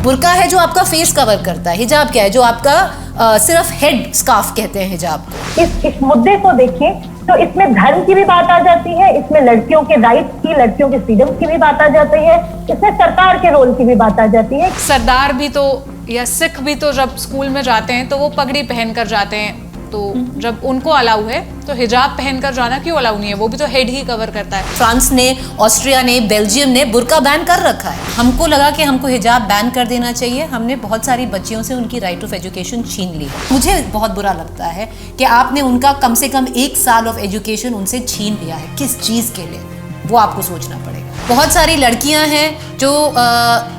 बुर्का है जो आपका फेस कवर करता है, हिजाब क्या है जो आपका सिर्फ हेड स्कार्फ कहते हैं हिजाब को। इस मुद्दे को देखिए तो इसमें धर्म की भी बात आ जाती है, इसमें लड़कियों के राइट्स की, लड़कियों के फ्रीडम की भी बात आ जाती है, इसमें सरकार के रोल की भी बात आ जाती है। सरदार भी तो या सिख भी तो जब स्कूल में जाते हैं तो वो पगड़ी पहन कर जाते हैं, तो जब उनको अलाउ है तो हिजाब पहनकर जाना क्यों अलाउ नहीं है? वो भी तो हेड ही कवर करता है। फ्रांस ने, ऑस्ट्रिया ने, बेल्जियम ने बुर्का बैन कर रखा है। हमको लगा कि हमको हिजाब बैन कर देना चाहिए, हमने बहुत सारी बच्चियों से उनकी राइट ऑफ एजुकेशन छीन ली। मुझे बहुत बुरा लगता है कि आपने उनका कम से कम 1 साल ऑफ एजुकेशन उनसे छीन लिया है। किस चीज़ के लिए, वो आपको सोचना पड़ेगा। बहुत सारी लड़कियां हैं जो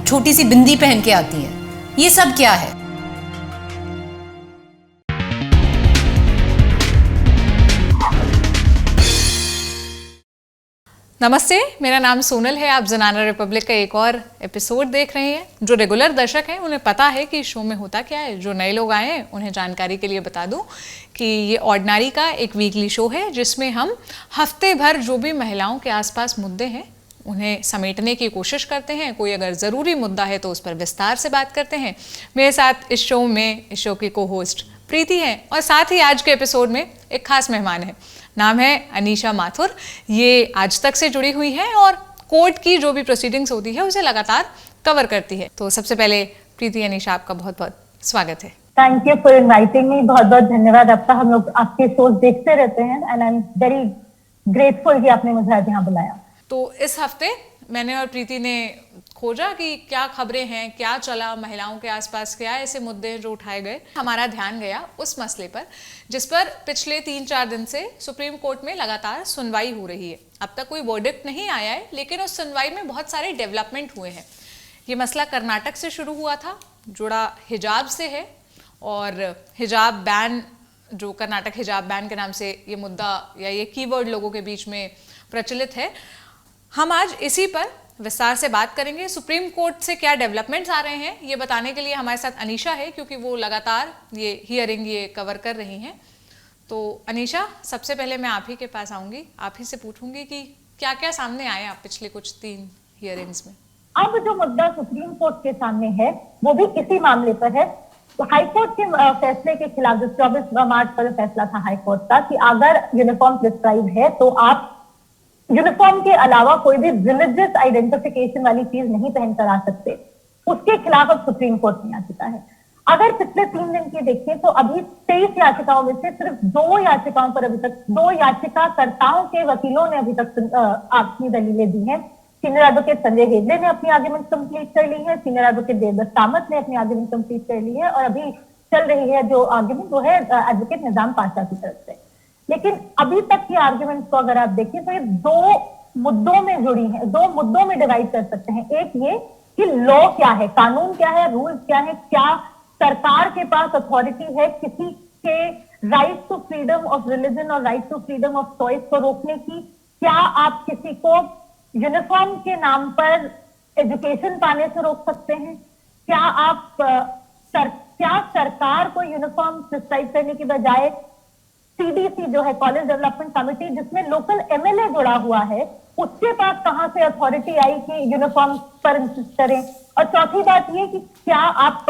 छोटी सी बिंदी पहन के आती हैं, ये सब क्या है? नमस्ते, मेरा नाम सोनल है। आप जनाना रिपब्लिक का एक और एपिसोड देख रहे हैं। जो रेगुलर दर्शक हैं उन्हें पता है कि इस शो में होता क्या है। जो नए लोग आए हैं उन्हें जानकारी के लिए बता दूं कि ये ऑर्डिनरी का एक वीकली शो है जिसमें हम हफ्ते भर जो भी महिलाओं के आसपास मुद्दे हैं उन्हें समेटने की कोशिश करते हैं। कोई अगर ज़रूरी मुद्दा है तो उस पर विस्तार से बात करते हैं। मेरे साथ इस शो की को होस्ट प्रीति हैं और साथ ही आज के एपिसोड में एक खास मेहमान है। नाम है अनीशा माथुर। ये आज तक से जुड़ी हुई है और कोर्ट की जो भी प्रोसीडिंग्स होती है उसे लगातार कवर करती है। तो सबसे पहले प्रीति, अनीशा, आपका बहुत बहुत स्वागत है। Thank you for inviting me. बहुत बहुत धन्यवाद आपका। हम लोग आपके शोज देखते रहते हैं and I am very grateful कि आपने मुझे आज यहाँ बुलाया। तो इस हफ्ते मैंने और प्रीति ने खोजा कि क्या खबरें हैं, क्या चला महिलाओं के आसपास, क्या ऐसे मुद्दे हैं जो उठाए गए। हमारा ध्यान गया उस मसले पर जिस पर पिछले 3-4 दिन से सुप्रीम कोर्ट में लगातार सुनवाई हो रही है। अब तक कोई वर्डिक्ट नहीं आया है, लेकिन उस सुनवाई में बहुत सारे डेवलपमेंट हुए हैं। ये मसला कर्नाटक से शुरू हुआ था, जुड़ा हिजाब से है, और हिजाब बैन, जो कर्नाटक हिजाब बैन के नाम से ये मुद्दा या ये कीवर्ड लोगों के बीच में प्रचलित है। हम आज इसी पर विस्तार से बात करेंगे। सुप्रीम कोर्ट से क्या डेवलपमेंट्स आ रहे हैं ये बताने के लिए हमारे साथ अनीशा है, क्योंकि वो लगातार ये हियरिंग ये कवर कर रही हैं। तो अनीशा, सबसे पहले मैं आप ही के पास आऊंगी, आप ही से पूछूंगी कि क्या क्या सामने आया पिछले कुछ 3 हियरिंग्स में। अब जो मुद्दा सुप्रीम कोर्ट के सामने है वो भी इसी मामले पर है। तो हाईकोर्ट के फैसले के खिलाफ जो 24 मार्च पर फैसला था हाईकोर्ट का कि अगर यूनिफॉर्म प्रिस्क्राइब है तो आप यूनिफॉर्म के अलावा कोई भी रिलीजियस आइडेंटिफिकेशन वाली चीज नहीं पहनकर आ सकते, उसके खिलाफ अब सुप्रीम कोर्ट में याचिका है। अगर पिछले 3 दिन की देखें तो अभी 23 याचिकाओं में से सिर्फ 2 याचिकाओं पर अभी तक 2 याचिकाकर्ताओं के वकीलों ने अभी तक अपनी दलीलें दी हैं। सीनियर एडवोकेट संजय हेगड़े ने अपनी आर्ग्यूमेंट कंप्लीट कर ली है, सीनियर एडवोकेट देवदत्त कामत ने अपनी आर्ग्यूमेंट कंप्लीट कर ली है, और अभी चल रही है जो आर्ग्यूमेंट वो है एडवोकेट निजाम पाशा की तरफ से। लेकिन अभी तक की आर्ग्यूमेंट्स को अगर आप देखें तो ये 2 मुद्दों में जुड़ी है, 2 मुद्दों में डिवाइड कर सकते हैं। एक ये कि लॉ क्या है, कानून क्या है, रूल्स क्या है, क्या सरकार के पास अथॉरिटी है किसी के right to freedom of religion और right to freedom of choice को रोकने की? क्या आप किसी को यूनिफॉर्म के नाम पर एजुकेशन पाने से रोक सकते हैं? क्या आप क्या सरकार को यूनिफॉर्म प्रिस्क्राइब करने की बजाय सीडीसी जो है, कॉलेज डेवलपमेंट कमेटी, जिसमें लोकल एमएलए जुड़ा हुआ है, उसके पास कहां से अथॉरिटी आई कि यूनिफॉर्म पर इंसिस्ट करें? और चौथी बात ये कि क्या आप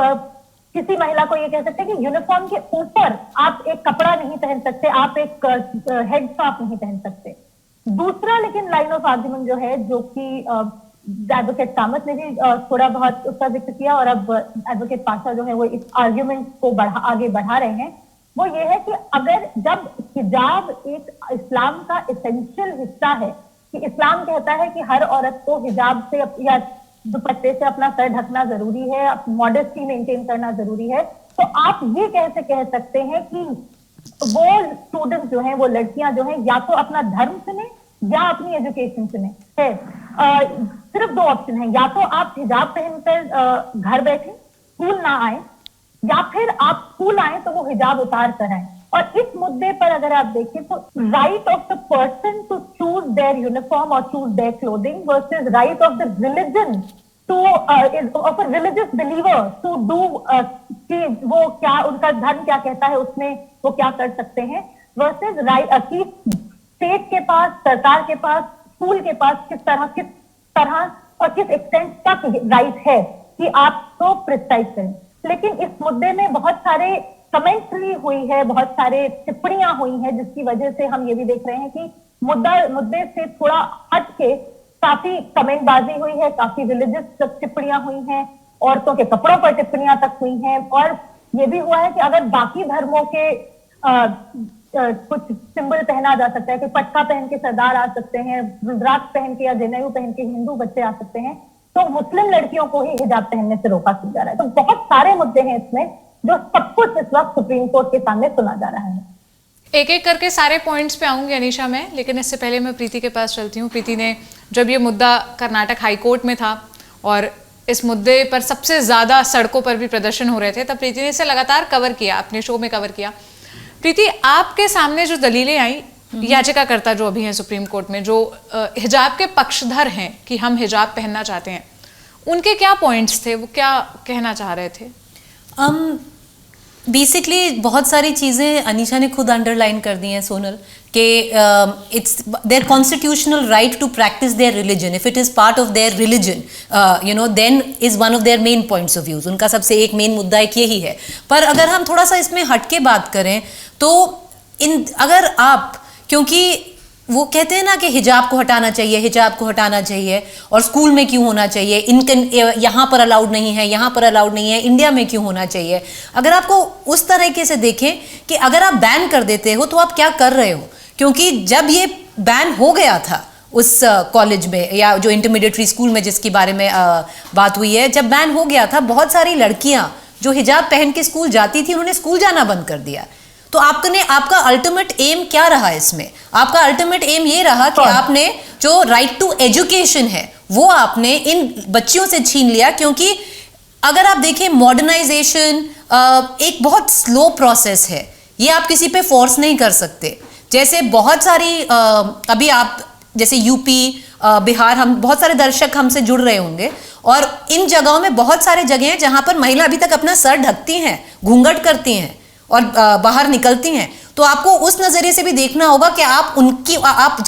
किसी महिला को ये कह सकते हैं कि यूनिफॉर्म के ऊपर आप एक कपड़ा नहीं पहन सकते, आप एक हेड स्कार्फ नहीं पहन सकते? दूसरा लेकिन लाइन ऑफ आर्ग्यूमेंट जो है, जो कि एडवोकेट कामत ने भी थोड़ा बहुत उसका जिक्र किया और अब एडवोकेट पाशा जो है वो इस आर्ग्यूमेंट को आगे बढ़ा रहे हैं, वो ये है कि अगर जब हिजाब एक इस्लाम का एसेंशियल हिस्सा है, कि इस्लाम कहता है कि हर औरत को हिजाब से या दुपट्टे से अपना सर ढकना जरूरी है, मॉडेस्टी मेंटेन करना जरूरी है, तो आप ये कैसे कह सकते हैं कि वो स्टूडेंट्स जो हैं, वो लड़कियां जो हैं, या तो अपना धर्म चुने या अपनी एजुकेशन चुने? सिर्फ 2 ऑप्शन है, या तो आप हिजाब पहनकर घर बैठे, स्कूल ना आए, या फिर आप स्कूल आए तो वो हिजाब उतार कर आए। और इस मुद्दे पर अगर आप देखें तो right of the person to choose their uniform और choose their clothing versus right of the religion to of a religious believer to do, कि वो क्या, उनका धर्म क्या कहता है उसमें वो क्या कर सकते हैं, वर्सेस राइट की स्टेट के पास, सरकार के पास, स्कूल के पास किस तरह और किस एक्सटेंट तक राइट है कि आपको प्रिस्क्राइब करें। लेकिन इस मुद्दे में बहुत सारे कमेंट्री हुई है, बहुत सारे टिप्पणियां हुई हैं, जिसकी वजह से हम ये भी देख रहे हैं कि मुद्दे से थोड़ा हट के काफी कमेंटबाजी हुई है, काफी रिलीजियस टिप्पणियां हुई हैं, औरतों के कपड़ों पर टिप्पणियां तक हुई हैं। और ये भी हुआ है कि अगर बाकी धर्मों के कुछ सिंबल पहना जा सकता है कि पटका पहन के सरदार आ सकते हैं, रुद्राक्ष पहन के या जनेऊ पहन के हिंदू बच्चे आ सकते हैं, तो मुस्लिम लड़कियों को ही हिजाब पहनने से रोका क्यों जा रहा है? तो बहुत सारे मुद्दे हैं इसमें जो सब कुछ इस वक्त सुप्रीम कोर्ट के सामने सुना जा रहा है। एक एक करके सारे पॉइंट्स पे आऊंगी अनीशा मैं, लेकिन इससे पहले मैं प्रीति के पास चलती हूँ। प्रीति ने जब ये मुद्दा कर्नाटक हाई कोर्ट में था और इस मुद्दे पर सबसे ज्यादा सड़कों पर भी प्रदर्शन हो रहे थे, तब प्रीति ने इसे लगातार कवर किया, अपने शो में कवर किया। प्रीति, आपके सामने जो दलीलें आई याचिकाकर्ता जो अभी हैं सुप्रीम कोर्ट में, जो हिजाब के पक्षधर हैं कि हम हिजाब पहनना चाहते हैं, उनके क्या पॉइंट्स थे? वो क्या कहना चाह रहे थे? बेसिकली बहुत सारी चीज़ें अनीशा ने खुद अंडरलाइन कर दी हैं सोनल, कि it's their constitutional right to practice their religion, if it is part of their religion then is one of their main points of views. उनका सबसे एक मेन मुद्दा एक यही है। पर अगर हम थोड़ा सा इसमें हट के बात करें तो अगर आप, क्योंकि वो कहते हैं ना कि हिजाब को हटाना चाहिए, हिजाब को हटाना चाहिए, और स्कूल में क्यों होना चाहिए, यहाँ पर अलाउड नहीं है, यहाँ पर अलाउड नहीं है, इंडिया में क्यों होना चाहिए। अगर आपको उस तरीके से देखें कि अगर आप बैन कर देते हो तो आप क्या कर रहे हो, क्योंकि जब ये बैन हो गया था उस कॉलेज में या जो इंटरमीडिएटरी स्कूल में जिसके बारे में बात हुई है, जब बैन हो गया था, बहुत सारी लड़कियां जो हिजाब पहन के स्कूल जाती थी उन्होंने स्कूल जाना बंद कर दिया। तो आपका अल्टीमेट एम क्या रहा इसमें? आपका अल्टीमेट एम ये रहा कि आपने जो राइट टू एजुकेशन है वो आपने इन बच्चियों से छीन लिया। क्योंकि अगर आप देखें मॉडर्नाइजेशन एक बहुत स्लो प्रोसेस है, ये आप किसी पे फोर्स नहीं कर सकते। जैसे बहुत सारी अभी आप जैसे यूपी बिहार, हम बहुत सारे दर्शक हमसे जुड़ रहे होंगे, और इन जगहों में बहुत सारे जगह हैं जहां पर महिला अभी तक अपना सर ढकती हैं, घूंघट करती हैं और बाहर निकलती हैं। तो आपको उस नजरिए से भी देखना होगा कि आप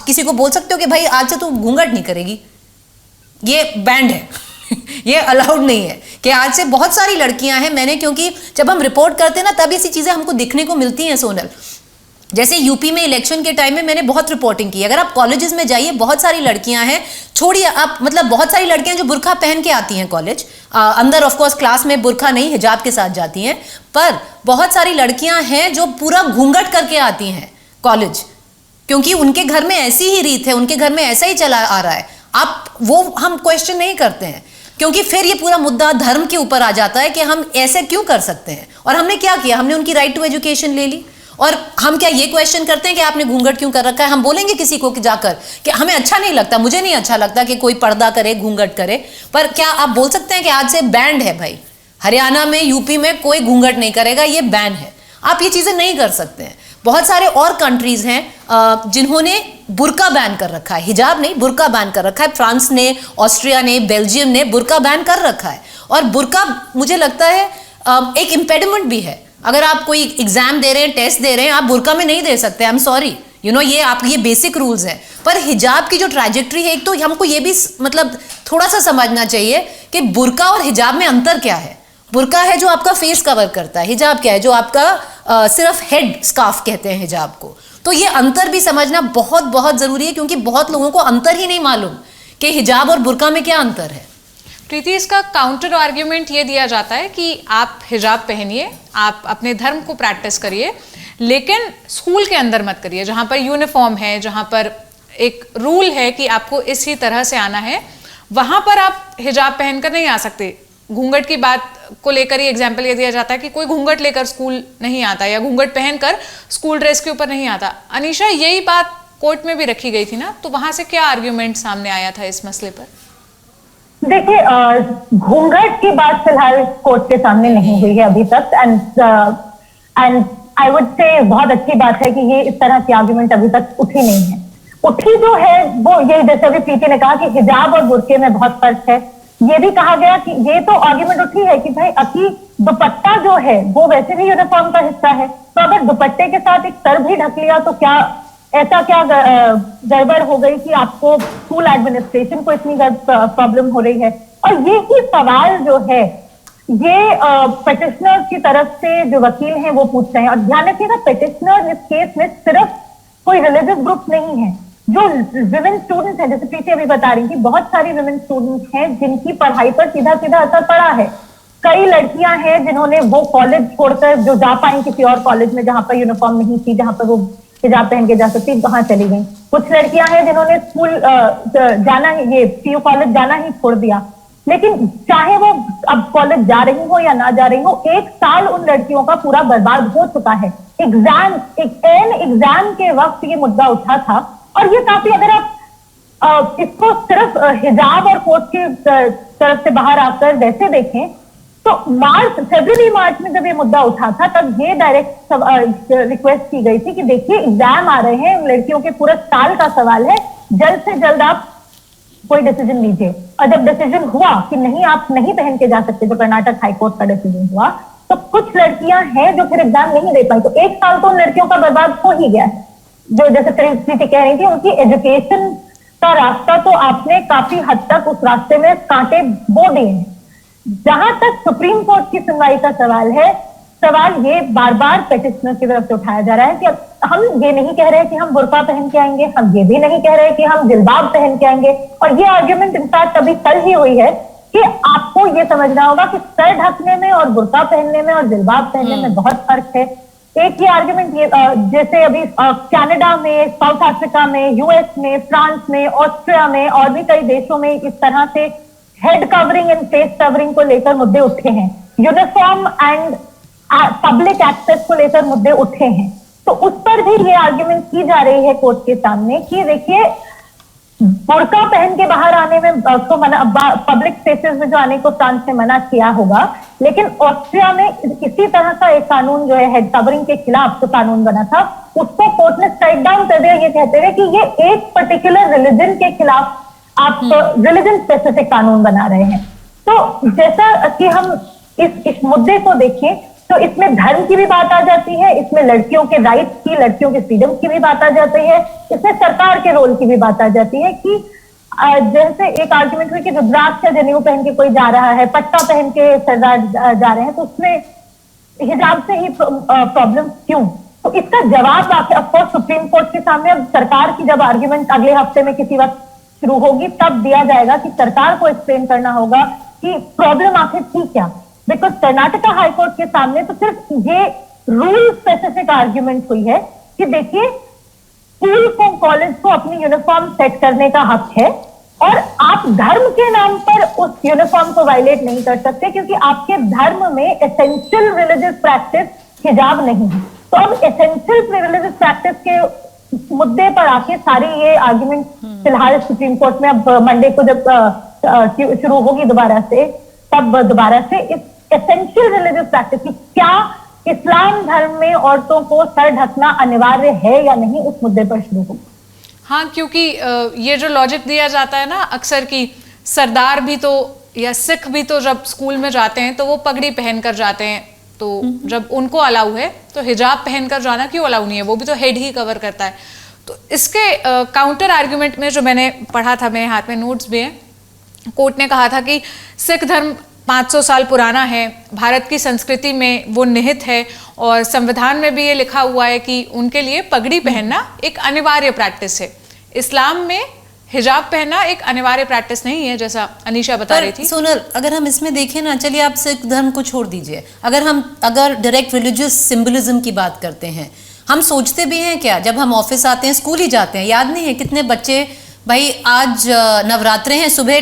किसी को बोल सकते हो कि भाई आज से तू घूंघट नहीं करेगी, ये बैंड है ये अलाउड नहीं है। कि आज से बहुत सारी लड़कियां हैं, मैंने, क्योंकि जब हम रिपोर्ट करते हैं ना तब ऐसी चीजें हमको दिखने को मिलती हैं सोनल। जैसे यूपी में इलेक्शन के टाइम में मैंने बहुत रिपोर्टिंग की। अगर आप कॉलेजेस में जाइए, बहुत सारी लड़कियां हैं, छोड़िए आप, मतलब बहुत सारी लड़कियां जो बुर्का पहन के आती हैं कॉलेज, अंदर ऑफ कोर्स क्लास में बुर्का नहीं, हिजाब के साथ जाती हैं, पर बहुत सारी लड़कियां हैं जो पूरा घूंघट करके आती हैं कॉलेज, क्योंकि उनके घर में ऐसी ही रीत है, उनके घर में ऐसा ही चला आ रहा है। हम क्वेश्चन नहीं करते हैं, क्योंकि फिर ये पूरा मुद्दा धर्म के ऊपर आ जाता है कि हम ऐसे क्यों कर सकते हैं। और हमने क्या किया, हमने उनकी राइट टू एजुकेशन ले ली, और हम क्या ये क्वेश्चन करते हैं कि आपने घूंघट क्यों कर रखा है? हम बोलेंगे किसी को कि जाकर कि हमें अच्छा नहीं लगता, मुझे नहीं अच्छा लगता कि कोई पर्दा करे, घूंघट करे, पर क्या आप बोल सकते हैं कि आज से बैंड है भाई, हरियाणा में, यूपी में कोई घूंघट नहीं करेगा, ये बैन है? आप ये चीजें नहीं कर सकते हैं। बहुत सारे और कंट्रीज हैं जिन्होंने बुर्का बैन कर रखा है, हिजाब नहीं, बुर्का बैन कर रखा है। फ्रांस ने, ऑस्ट्रिया ने, बेल्जियम ने बुर्का बैन कर रखा है। और बुर्का मुझे लगता है एक इम्पेडिमेंट भी है। अगर आप कोई एग्जाम दे रहे हैं, टेस्ट दे रहे हैं, आप बुर्का में नहीं दे सकते, आई एम सॉरी, ये बेसिक रूल्स हैं। पर हिजाब की जो ट्रैजेक्टरी है, एक तो हमको ये भी मतलब थोड़ा सा समझना चाहिए कि बुर्का और हिजाब में अंतर क्या है। बुर्का है जो आपका फेस कवर करता है, हिजाब क्या है जो आपका सिर्फ हेड स्कार्फ कहते हैं हिजाब को। तो ये अंतर भी समझना बहुत बहुत जरूरी है, क्योंकि बहुत लोगों को अंतर ही नहीं मालूम कि हिजाब और बुर्का में क्या अंतर है। प्रीति, इसका काउंटर आर्ग्यूमेंट ये दिया जाता है कि आप हिजाब पहनिए, आप अपने धर्म को प्रैक्टिस करिए, लेकिन स्कूल के अंदर मत करिए, जहाँ पर यूनिफॉर्म है, जहाँ पर एक रूल है कि आपको इसी तरह से आना है, वहाँ पर आप हिजाब पहनकर नहीं आ सकते। घूंघट की बात को लेकर ही एग्जाम्पल ये दिया जाता है कि कोई घूंघट लेकर स्कूल नहीं आता या घूंघट पहनकर स्कूल ड्रेस के ऊपर नहीं आता। अनीशा, यही बात कोर्ट में भी रखी गई थी ना, तो वहाँ से क्या आर्ग्यूमेंट सामने आया था इस मसले पर? देखिए, घूंघट की बात फिलहाल कोर्ट के सामने नहीं हुई है अभी तक, एंड आई वुड से बहुत अच्छी बात है कि ये इस तरह की आर्गुमेंट अभी तक उठी नहीं है। उठी जो है वो ये, जैसे अभी प्रीति ने कहा कि हिजाब और बुर्के में बहुत फर्क है, ये भी कहा गया कि ये तो आर्गुमेंट उठी है कि भाई अभी दुपट्टा जो है वो वैसे भी यूनिफॉर्म का हिस्सा है, तो अगर दुपट्टे के साथ एक सर भी ढक लिया तो क्या ऐसा क्या गड़बड़ हो गई कि आपको स्कूल एडमिनिस्ट्रेशन को इतनी प्रॉब्लम हो रही है? और ये ही सवाल जो है ये पेटिशनर्स की तरफ से जो वकील हैं वो पूछ रहे हैं। और ध्यान रखिएगा, पेटिशनर इस केस में सिर्फ कोई रिलीजियस ग्रुप नहीं है। जो विमेन स्टूडेंट्स हैं, जैसे प्रीति अभी बता रही थी, बहुत सारी विमेन स्टूडेंट्स हैं जिनकी पढ़ाई पर सीधा सीधा असर पड़ा है। कई लड़कियां हैं जिन्होंने वो कॉलेज छोड़कर जो जा पाई किसी और कॉलेज में जहां पर यूनिफॉर्म नहीं थी, जहां पर वो हिजाब पहन के जा सकती, वहां चली गई। कुछ लड़कियां हैं जिन्होंने स्कूल जाना ही, ये पीयू कॉलेज जाना ही छोड़ दिया। लेकिन चाहे वो अब कॉलेज जा रही हो या ना जा रही हो, 1 साल उन लड़कियों का पूरा बर्बाद हो चुका है। एग्जाम के वक्त ये मुद्दा उठा था। और ये काफी, अगर आप इसको सिर्फ हिजाब और कोर्ट की तरफ से बाहर आकर वैसे देखें तो फरवरी मार्च में जब ये मुद्दा उठा था तब ये डायरेक्ट रिक्वेस्ट की गई थी कि देखिए एग्जाम आ रहे हैं, लड़कियों के पूरे साल का सवाल है, जल्द से जल्द आप कोई डिसीजन लीजिए। और जब डिसीजन हुआ कि नहीं, आप नहीं पहन के जा सकते, जो कर्नाटक हाईकोर्ट का डिसीजन हुआ, तो कुछ लड़कियां हैं जो फिर एग्जाम नहीं दे पाई। तो 1 साल तो उन लड़कियों का बर्बाद हो ही गया है। जो जैसे प्रीति कह रही थी, उनकी एजुकेशन का रास्ता तो आपने काफी हद तक उस रास्ते में कांटे बो दिए हैं। जहां तक सुप्रीम कोर्ट की सुनवाई का सवाल है, सवाल ये बार बार पेटिशनर की तरफ से उठाया जा रहा है कि हम ये नहीं कह रहे कि हम बुर्का पहन के आएंगे, हम ये भी नहीं कह रहे कि हम जिलबाब पहन के आएंगे। और ये आर्ग्यूमेंट इनफैक्ट अभी कल ही हुई है कि आपको ये समझना होगा कि सर ढकने में और बुर्का पहनने में और जिलबाब पहनने में बहुत फर्क है। एक ही आर्ग्यूमेंट ये, जैसे अभी कनाडा में, साउथ अफ्रीका में, यूएस में, फ्रांस में, ऑस्ट्रिया में और भी कई देशों में इस तरह से head covering and face covering को लेकर मुद्दे उठे हैं। यूनिफॉर्म एंड पब्लिक एक्सेस को लेकर मुद्दे उठे हैं। तो उस पर भी ये आर्ग्यूमेंट की जा रही है कोर्ट के सामने कि देखिए, बुर्का पहन के बाहर आने में तो मना, पब्लिक स्पेसेस में जो आने को फ्रांस ने मना किया होगा, लेकिन ऑस्ट्रिया में इसी तरह का एक कानून जो है हेड कवरिंग के खिलाफ जो कानून बना था, उसको कोर्ट ने स्ट्राइक डाउन कर दिया, ये कहते हुए कि ये एक पर्टिकुलर रिलीजन के खिलाफ आप रिलीजन स्पेसिफिक कानून बना रहे हैं। तो जैसा कि हम इस मुद्दे को देखें तो इसमें धर्म की भी बात आ जाती है, इसमें लड़कियों के राइट्स की, लड़कियों के फ्रीडम की भी बात आ जाती है, इसमें सरकार के रोल की भी बात आ जाती है कि जैसे एक आर्ग्यूमेंट हुई कि रुद्राक्ष या जनेऊ पहन के कोई जा रहा है, पट्टा पहन के सरदार जा रहे हैं, तो उसमें हिजाब से ही प्रॉब्लम क्यों? तो इसका जवाब ऑफकोर्स सुप्रीम कोर्ट के सामने, अब सरकार की जब आर्ग्यूमेंट अगले हफ्ते में किसी वक्त शुरू होगी तब दिया जाएगा कि सरकार को एक्सप्लेन करना होगा कि प्रॉब्लम आखिर थी क्या। बिकॉज कर्नाटका हाईकोर्ट के सामने तो सिर्फ ये रूल स्पेसिफिक आर्ग्यूमेंट हुई है कि देखिए, स्कूल को, कॉलेज को अपनी यूनिफॉर्म सेट करने का हक है और आप धर्म के नाम पर उस यूनिफॉर्म को वायलेट नहीं कर सकते, क्योंकि आपके धर्म में एसेंशियल रिलीजियस प्रैक्टिस हिजाब नहीं है। तो अब एसेंशियल रिलीजियस प्रैक्टिस के मुद्दे पर आके सारी ये आर्ग्यूमेंट फिलहाल सुप्रीम कोर्ट में, अब मंडे को जब शुरू होगी दोबारा से, तब दोबारा से इस एसेंशियल रिलीजियस प्रैक्टिस की, क्या इस्लाम धर्म में औरतों को सर ढकना अनिवार्य है या नहीं, उस मुद्दे पर शुरू होगी। हाँ, क्योंकि ये जो लॉजिक दिया जाता है ना अक्सर कि सरदार भी तो या सिख भी तो जब स्कूल में जाते हैं तो वो पगड़ी पहनकर जाते हैं, तो जब उनको अलाउ है तो हिजाब पहनकर जाना क्यों अलाउ नहीं है? वो भी तो हेड ही कवर करता है। तो इसके काउंटर आर्ग्यूमेंट में जो मैंने पढ़ा था, मेरे हाथ में नोट्स भी हैं, कोर्ट ने कहा था कि सिख धर्म 500 साल पुराना है, भारत की संस्कृति में वो निहित है और संविधान में भी ये लिखा हुआ है कि उनके लिए पगड़ी पहनना एक अनिवार्य प्रैक्टिस है। इस्लाम में हिजाब पहनना एक अनिवार्य प्रैक्टिस नहीं है, जैसा अनीशा बता रही थी। सोनल, अगर हम इसमें देखें ना, चलिए आप सिख धर्म को छोड़ दीजिए, अगर डायरेक्ट रिलीजियस सिंबलिज्म की बात करते हैं, हम सोचते भी हैं क्या, जब हम ऑफिस आते हैं, स्कूल ही जाते हैं, याद नहीं है कितने बच्चे, भाई आज नवरात्रे हैं, सुबह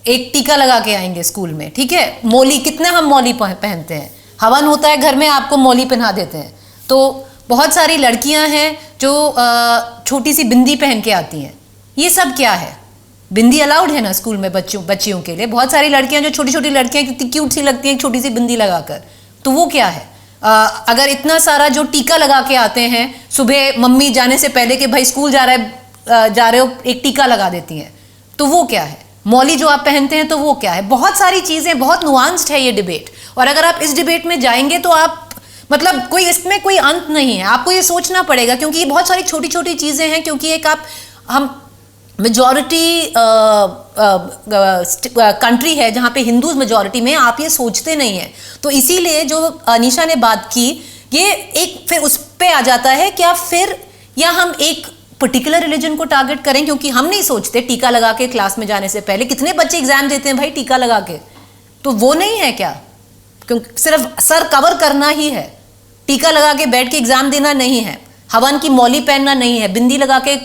एक टीका लगा के आएंगे स्कूल में, ठीक है, मौली, कितने हम मौली पहनते हैं, हवन होता है घर में, आपको मौली पहना देते हैं। तो बहुत सारी लड़कियां हैं जो छोटी सी बिंदी पहन के आती हैं, ये सब क्या है? बिंदी अलाउड है ना स्कूल में बच्चियों के लिए। बहुत सारी लड़कियां जो छोटी छोटी लड़कियां कितनी क्यूट सी लगती हैं छोटी सी बिंदी लगाकर, तो वो क्या है? अगर इतना सारा जो टीका लगा के आते हैं सुबह, मम्मी जाने से पहले कि भाई स्कूल जा रहे हो, एक टीका लगा देती हैं, तो वो क्या है? मौली जो आप पहनते हैं तो वो क्या है? बहुत सारी चीजें, बहुत नुआंस्ड है ये डिबेट। और अगर आप इस डिबेट में जाएंगे तो आप मतलब कोई इसमें कोई अंत नहीं है, आपको ये सोचना पड़ेगा, क्योंकि ये बहुत सारी छोटी छोटी चीजें हैं। क्योंकि एक हम मेजॉरिटी कंट्री है जहाँ पे हिंदूज मेजॉरिटी में, आप ये सोचते नहीं हैं। तो इसीलिए जो अनीशा ने बात की, ये एक फिर उस पे आ जाता है क्या फिर, या हम एक पर्टिकुलर रिलीजन को टारगेट करें, क्योंकि हम नहीं सोचते टीका लगा के क्लास में जाने से पहले कितने बच्चे एग्जाम देते हैं भाई टीका लगा के, तो वो नहीं है क्या? क्योंकि सिर्फ सर कवर करना ही है, टीका लगा के बैठ के एग्जाम देना नहीं है, हवन की मौली पहनना नहीं है, बिंदी लगा के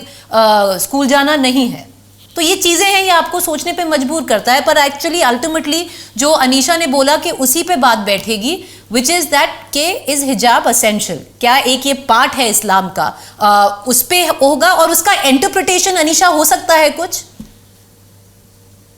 स्कूल जाना नहीं है। तो ये चीजें हैं, ये आपको सोचने पे मजबूर करता है। पर एक्चुअली अल्टीमेटली जो अनीशा ने बोला कि उसी पे बात बैठेगी, विच इज दैट के इज हिजाब असेंशियल, क्या एक ये पार्ट है इस्लाम का, उस पे होगा। और उसका इंटरप्रिटेशन अनीशा हो सकता है कुछ?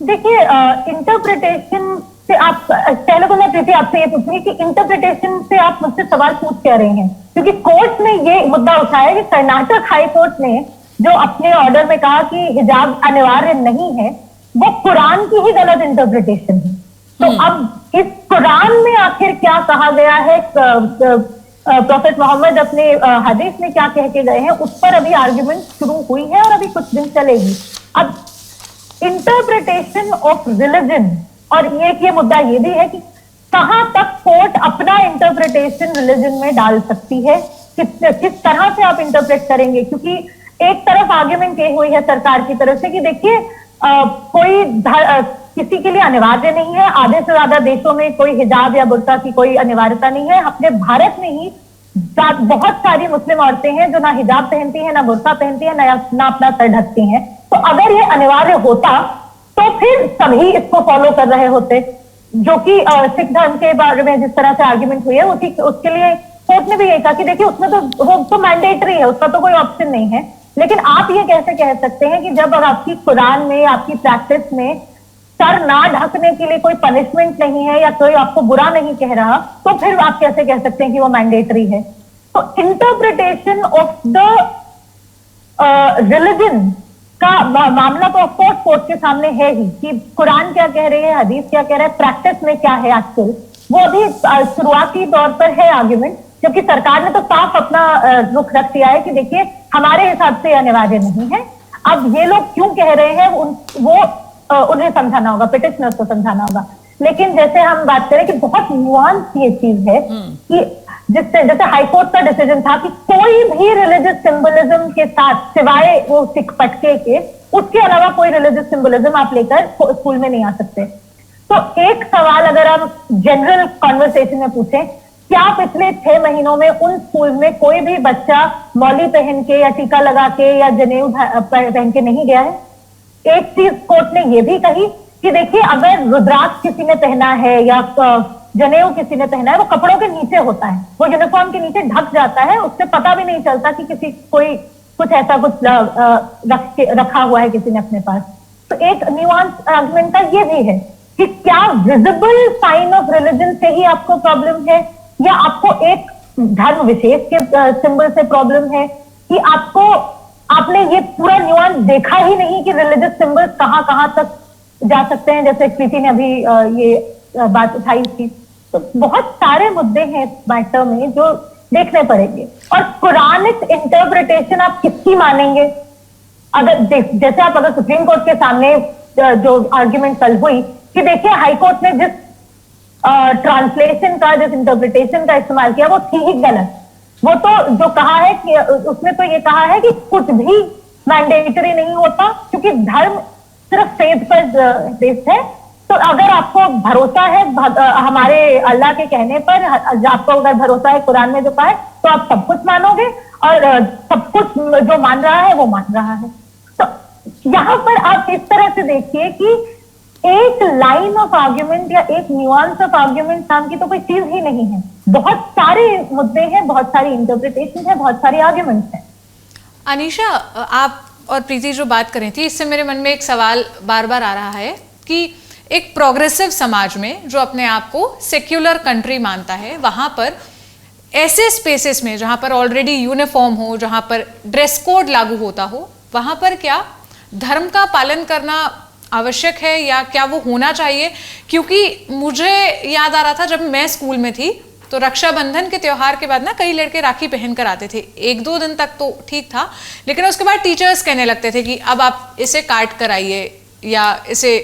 देखिए, इंटरप्रिटेशन से आप, पहले तो मैं प्रीति आपसे ये पूछूंगी कि इंटरप्रिटेशन से आप मुझसे सवाल पूछ क्या रहे हैं, क्योंकि कोर्ट ने ये मुद्दा उठाया कि कर्नाटक हाई कोर्ट ने जो अपने ऑर्डर में कहा कि हिजाब अनिवार्य नहीं है, वो कुरान की ही गलत इंटरप्रिटेशन है। तो अब इस कुरान में आखिर क्या कहा गया है, प्रोफेट मोहम्मद अपने हदीस में क्या कह के गए हैं, उस पर अभी आर्ग्यूमेंट शुरू हुई है और अभी कुछ दिन चलेगी। अब इंटरप्रिटेशन ऑफ रिलीजन, और ये मुद्दा ये भी है कि कहां तक कोर्ट अपना इंटरप्रिटेशन रिलीजन में डाल सकती है, किस तरह से आप इंटरप्रेट करेंगे। क्योंकि एक तरफ आर्ग्यूमेंट की हुई है सरकार की तरफ से कि देखिए, कोई किसी के लिए अनिवार्य नहीं है, आधे से ज्यादा देशों में कोई हिजाब या बुर्का की कोई अनिवार्यता नहीं है। अपने भारत में ही बहुत सारी मुस्लिम औरतें हैं जो ना हिजाब पहनती हैं, ना बुर्का पहनती हैं, ना अपना सर ढकती हैं। तो अगर ये अनिवार्य होता तो फिर सभी इसको फॉलो कर रहे होते, जो कि सिख धर्म के बारे में जिस तरह से आर्ग्यूमेंट हुई है, उसके लिए कोर्ट ने भी यही कहा कि देखिए उसमें तो वो तो मैंडेटरी है, उसका तो कोई ऑप्शन नहीं है। लेकिन आप ये कैसे कह सकते हैं कि जब आपकी कुरान में, आपकी प्रैक्टिस में सर ना ढकने के लिए कोई पनिशमेंट नहीं है या कोई आपको बुरा नहीं कह रहा, तो फिर आप कैसे कह सकते हैं कि वो मैंडेटरी है? तो इंटरप्रिटेशन ऑफ द रिलीजन का मामला तो ऑफकोर्स कोर्ट के सामने है ही कि कुरान क्या कह रही है, हदीस क्या कह रहा है, प्रैक्टिस में क्या है एक्चुअल, वो अभी शुरुआती तौर पर है आर्ग्यूमेंट। क्योंकि सरकार ने तो साफ अपना रुख रख दिया है कि देखिए हमारे हिसाब से अनिवार्य नहीं है। अब ये लोग क्यों कह रहे हैं उन्हें समझाना होगा, पिटिशनर्स को समझाना होगा। लेकिन जैसे हम बात करें कि बहुत नुआंस ये चीज है कि जैसे हाईकोर्ट का डिसीजन था कि कोई भी रिलीजियस सिंबलिज्म के साथ, सिवाय वो सिख पटके के, उसके अलावा कोई रिलीजियस सिंबलिज्म आप लेकर स्कूल में नहीं आ सकते। तो एक सवाल अगर हम जनरल कॉन्वर्सेशन में पूछें, क्या पिछले 6 महीनों में उन स्कूल में कोई भी बच्चा मौली पहन के या टीका लगा के या जनेऊ पहन के नहीं गया है? एक चीज कोर्ट ने ये भी कही कि देखिए, अगर रुद्राक्ष किसी ने पहना है या जनेऊ किसी ने पहना है, वो कपड़ों के नीचे होता है, वो यूनिफॉर्म के नीचे ढक जाता है, उससे पता भी नहीं चलता कि कुछ ऐसा रखा हुआ है किसी ने अपने पास। तो एक न्यूआंस आर्गुमेंट का ये भी है कि क्या विजिबल साइन ऑफ रिलीजन से ही आपको प्रॉब्लम है, या आपको एक धर्म विशेष के सिंबल से प्रॉब्लम है, कि आपने ये पूरा न्यूआंस देखा ही नहीं कि रिलीजियस सिंबल्स कहां कहां तक जा सकते हैं, जैसे प्रीति ने अभी ये बात उठाई थी। तो बहुत सारे मुद्दे हैं इस मैटर में जो देखने पड़ेंगे। और कुरानिक इंटरप्रिटेशन आप किसकी मानेंगे? जैसे आप अगर सुप्रीम कोर्ट के सामने जो आर्ग्यूमेंट कल हुई कि देखिए हाईकोर्ट ने जिस ट्रांसलेशन का, जिस इंटरप्रिटेशन का इस्तेमाल किया, वो थी ही गलत। वो तो जो कहा है कि उसमें तो ये कहा है कि कुछ भी मैंडेटरी नहीं होता, क्योंकि धर्म सिर्फ फेथ पर बेस्ड है। तो अगर आपको भरोसा है हमारे अल्लाह के कहने पर, आपको अगर भरोसा है कुरान में जो कहा है, तो आप सब कुछ मानोगे, और सब कुछ जो मान रहा है वो मान रहा है। तो यहां पर आप इस तरह से देखिए कि एक लाइन ऑफ आर्ग्यूमेंट या एक न्यूआंस ऑफ आर्ग्यूमेंट नाम की तो कोई चीज ही नहीं है। बहुत सारे मुद्दे हैं, बहुत सारी इंटरप्रिटेशन है, बहुत सारी आर्ग्यूमेंट्स हैं। अनीशा, आप और प्रीति जो बात कर रही थी, इससे मेरे मन में एक सवाल बार बार आ रहा है कि एक प्रोग्रेसिव समाज में जो अपने आप को सेक्युलर कंट्री मानता है, वहां पर ऐसे स्पेसेस में जहां पर ऑलरेडी यूनिफॉर्म हो, जहां पर ड्रेस कोड लागू होता हो, वहां पर क्या धर्म का पालन करना आवश्यक है या क्या वो होना चाहिए? क्योंकि मुझे याद आ रहा था जब मैं स्कूल में थी तो रक्षाबंधन के त्योहार के बाद ना कई लड़के राखी पहन कर आते थे, 1-2 दिन तक तो ठीक था, लेकिन उसके बाद टीचर्स कहने लगते थे कि अब आप इसे काट कर आइए या इसे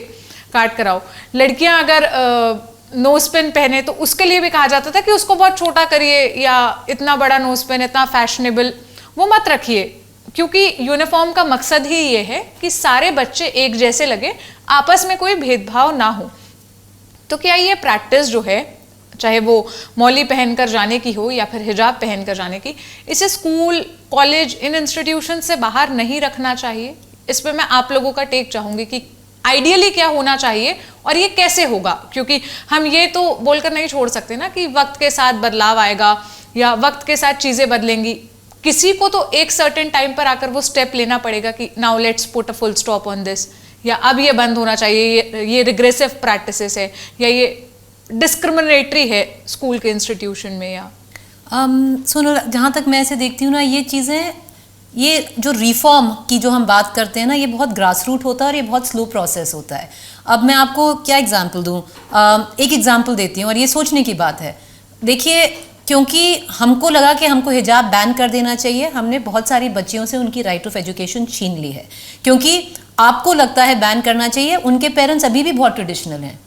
काट कर आओ। लड़कियां अगर नोज पिन पहने तो उसके लिए भी कहा जाता था कि उसको बहुत छोटा करिए, या इतना बड़ा नोज पिन, इतना फैशनेबल वो मत रखिए, क्योंकि यूनिफॉर्म का मकसद ही ये है कि सारे बच्चे एक जैसे लगे, आपस में कोई भेदभाव ना हो। तो क्या ये प्रैक्टिस जो है, चाहे वो मौली पहनकर जाने की हो या फिर हिजाब पहनकर जाने की, इसे स्कूल, कॉलेज, इन इंस्टीट्यूशन से बाहर नहीं रखना चाहिए? इस पर मैं आप लोगों का टेक चाहूंगी कि आइडियली क्या होना चाहिए और ये कैसे होगा, क्योंकि हम ये तो बोलकर नहीं छोड़ सकते ना कि वक्त के साथ बदलाव आएगा या वक्त के साथ चीजें बदलेंगी। किसी को तो एक सर्टेन टाइम पर आकर वो स्टेप लेना पड़ेगा कि now let's put a full stop on this, या अब ये बंद होना चाहिए, ये रिग्रेसिव प्रैक्टिसेस है या ये डिस्क्रिमिनेटरी है स्कूल के इंस्टीट्यूशन में। या सुनो, जहाँ तक मैं ऐसे देखती हूँ ना, ये चीज़ें, ये जो रिफॉर्म की जो हम बात करते हैं ना, ये बहुत ग्रास रूट होता है और ये बहुत स्लो प्रोसेस होता है। अब मैं आपको क्या एग्जांपल दूँ, एक एग्जांपल देती हूँ और ये सोचने की बात है। देखिए, क्योंकि हमको लगा कि हमको हिजाब बैन कर देना चाहिए, हमने बहुत सारी बच्चियों से उनकी राइट ऑफ एजुकेशन छीन ली है। क्योंकि आपको लगता है बैन करना चाहिए, उनके पेरेंट्स अभी भी बहुत ट्रेडिशनल हैं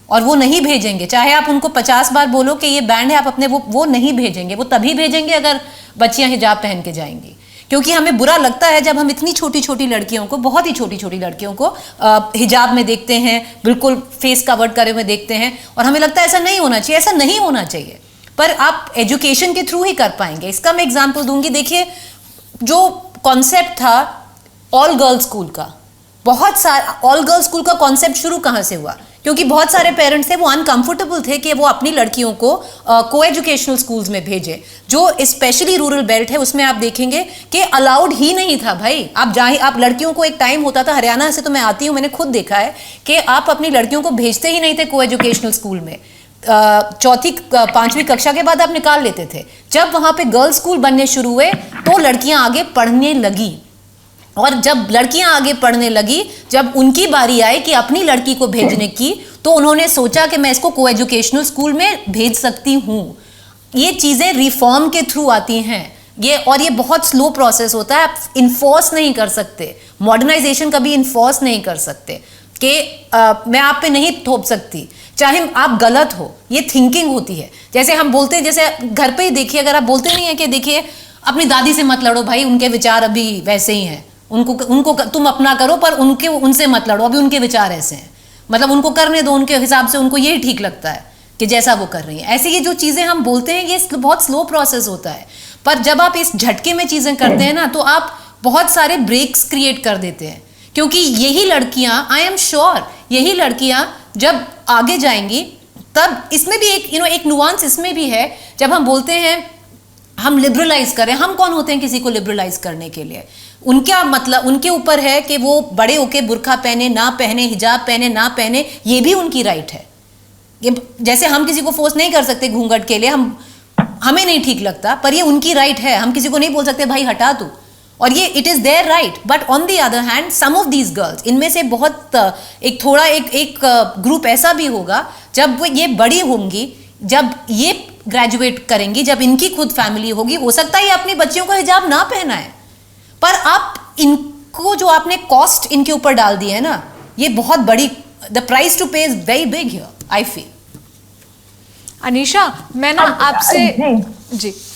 और वो नहीं भेजेंगे, चाहे आप उनको 50 बार बोलो कि ये बैंड है, आप अपने वो नहीं भेजेंगे। वो तभी भेजेंगे अगर बच्चियां हिजाब पहन के जाएंगी, क्योंकि हमें बुरा लगता है जब हम इतनी छोटी छोटी लड़कियों को, बहुत ही छोटी छोटी लड़कियों को हिजाब में देखते हैं, बिल्कुल फेस कवर्ड करे हुए देखते हैं, और हमें लगता है ऐसा नहीं होना चाहिए। ऐसा नहीं होना चाहिए, पर आप एजुकेशन के थ्रू ही कर पाएंगे। इसका मैं एग्जाम्पल दूंगी। देखिए, जो कॉन्सेप्ट था ऑल गर्ल्स स्कूल का, बहुत सारा ऑल गर्ल्स स्कूल का कॉन्सेप्ट शुरू कहाँ से हुआ? क्योंकि बहुत सारे पेरेंट्स थे, वो अनकंफर्टेबल थे कि वो अपनी लड़कियों को को एजुकेशनल स्कूल्स में भेजे। जो स्पेशली रूरल बेल्ट है उसमें आप देखेंगे कि अलाउड ही नहीं था भाई। आप लड़कियों को, एक टाइम होता था, हरियाणा से तो मैं आती हूँ, मैंने खुद देखा है कि आप अपनी लड़कियों को भेजते ही नहीं थे को एजुकेशनल स्कूल में। 4वीं 5वीं कक्षा के बाद आप निकाल लेते थे। जब वहाँ पे गर्ल्स स्कूल बनने शुरू हुए तो लड़कियाँ आगे पढ़ने लगी, और जब लड़कियां आगे पढ़ने लगी, जब उनकी बारी आई कि अपनी लड़की को भेजने की, तो उन्होंने सोचा कि मैं इसको को एजुकेशनल स्कूल में भेज सकती हूँ। ये चीज़ें रिफॉर्म के थ्रू आती हैं, ये बहुत स्लो प्रोसेस होता है। आप इन्फोर्स नहीं कर सकते, मॉडर्नाइजेशन कभी इन्फोर्स नहीं कर सकते कि मैं आप पे नहीं थोप सकती, चाहे आप गलत हो। ये थिंकिंग होती है। जैसे हम बोलते हैं, जैसे घर पे ही देखिए, अगर आप बोलते नहीं है कि देखिए अपनी दादी से मत लड़ो भाई, उनके विचार अभी वैसे ही हैं, उनको तुम अपना करो, पर उनसे मत लड़ो, अभी उनके विचार ऐसे हैं, मतलब उनको करने दो, उनके हिसाब से उनको यही ठीक लगता है कि जैसा वो कर रही है। ऐसे ये जो चीज़ें हम बोलते हैं, ये बहुत स्लो प्रोसेस होता है। पर जब आप इस झटके में चीज़ें करते हैं ना, तो आप बहुत सारे ब्रेक्स क्रिएट कर देते हैं। क्योंकि यही लड़कियां, आई एम श्योर, यही लड़कियां जब आगे जाएंगी, तब इसमें भी एक नुआंस इसमें भी है। जब हम बोलते हैं हम लिबरलाइज करें, हम कौन होते हैं किसी को लिबरलाइज करने के लिए? उनका मतलब उनके ऊपर है कि वो बड़े होके बुर्का पहने ना पहने, हिजाब पहने ना पहने, ये भी उनकी राइट है। ये जैसे हम किसी को फोर्स नहीं कर सकते घूंघट के लिए, हमें नहीं ठीक लगता, पर ये उनकी राइट है। हम किसी को नहीं बोल सकते भाई हटा तू, और ये it is their right. But on the other hand, some of these girls, इनमें से बहुत एक ग्रुप ऐसा भी होगा, जब वो ये बड़ी होंगी, जब ये ग्रेजुएट करेंगी, जब इनकी खुद फैमिली होगी, हो सकता है ये अपनी बच्चियों को हिजाब ना पहनाए, पर आप इनको जो आपने कॉस्ट इनके ऊपर डाल दी है ना, ये बहुत बड़ी, द प्राइस टू पे is very big here, I feel. Anisha, मैं ना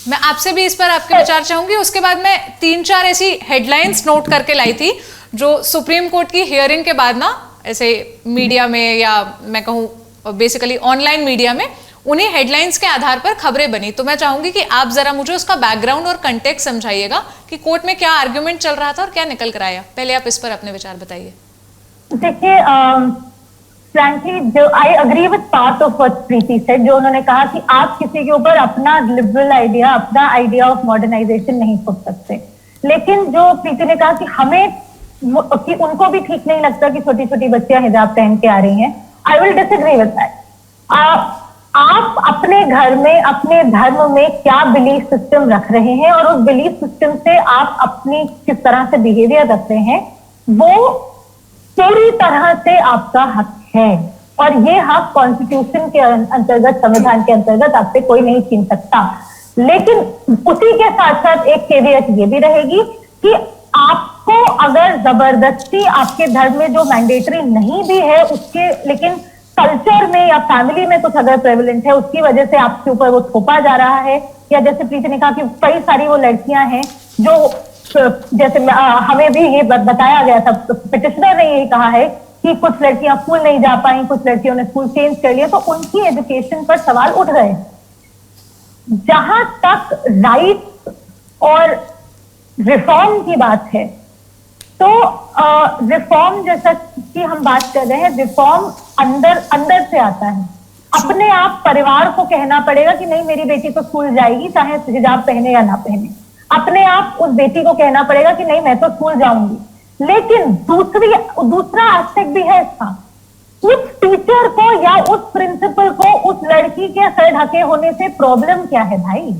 मैं आपसे भी इस पर आपके विचार चाहूंगी। उसके बाद मैं 3-4 ऐसी हेडलाइंस नोट करके लाई थी जो सुप्रीम कोर्ट की हियरिंग के बाद ना ऐसे मीडिया में, या मैं कहूँ बेसिकली ऑनलाइन मीडिया में, उन्हीं हेडलाइंस के आधार पर खबरें बनी। तो मैं चाहूंगी कि आप जरा मुझे उसका बैकग्राउंड और कंटेक्स्ट समझाइएगा कि कोर्ट में क्या आर्ग्यूमेंट चल रहा था और क्या निकल कर आया। पहले आप इस पर अपने विचार बताइए। देखिए, फ्रैंकली जो I agree with part of what Preeti said, जो उन्होंने कहा कि आप किसी के ऊपर अपना लिबरल आइडिया, अपना आइडिया ऑफ मॉडर्नाइजेशन नहीं थोप सकते। लेकिन जो प्रीति ने कहा कि हमें कि उनको भी ठीक नहीं लगता कि छोटी छोटी बच्चियां हिजाब पहन के आ रही हैं, I will disagree with that. आप अपने घर में, अपने धर्म में क्या बिलीफ सिस्टम रख रहे हैं और उस बिलीफ सिस्टम से आप अपनी किस तरह से बिहेवियर रखते हैं, वो पूरी तरह से आपका हक है। और ये हक कॉन्स्टिट्यूशन के अंतर्गत, संविधान के अंतर्गत आपसे कोई नहीं छीन सकता। लेकिन उसी के साथ साथ एक कैवियट ये भी रहेगी कि आपको अगर जबरदस्ती आपके धर्म में जो मैंडेटरी नहीं भी है उसके, लेकिन कल्चर में या फैमिली में कुछ अगर प्रेवलेंट है, उसकी वजह से आपके ऊपर वो थोपा जा रहा है, या जैसे प्रीति ने कहा कि कई सारी वो लड़कियां हैं जो, जैसे हमें भी ये बताया गया था, पिटिशनर ने यही कहा है कि कुछ लड़कियां स्कूल नहीं जा पाई, कुछ लड़कियों ने स्कूल चेंज कर लिया, तो उनकी एजुकेशन पर सवाल उठ गए। जहां तक राइट और रिफॉर्म की बात है, तो रिफॉर्म जैसा कि हम बात कर रहे हैं, रिफॉर्म अंदर अंदर से आता है। अपने आप परिवार को कहना पड़ेगा कि नहीं, मेरी बेटी तो स्कूल जाएगी, चाहे हिजाब पहने या ना पहने। अपने आप उस बेटी को कहना पड़ेगा कि नहीं, मैं तो स्कूल जाऊंगी। लेकिन दूसरा एस्पेक्ट भी है इसका, उस टीचर को या उस प्रिंसिपल को उस लड़की के सर ढके होने से प्रॉब्लम क्या है भाई?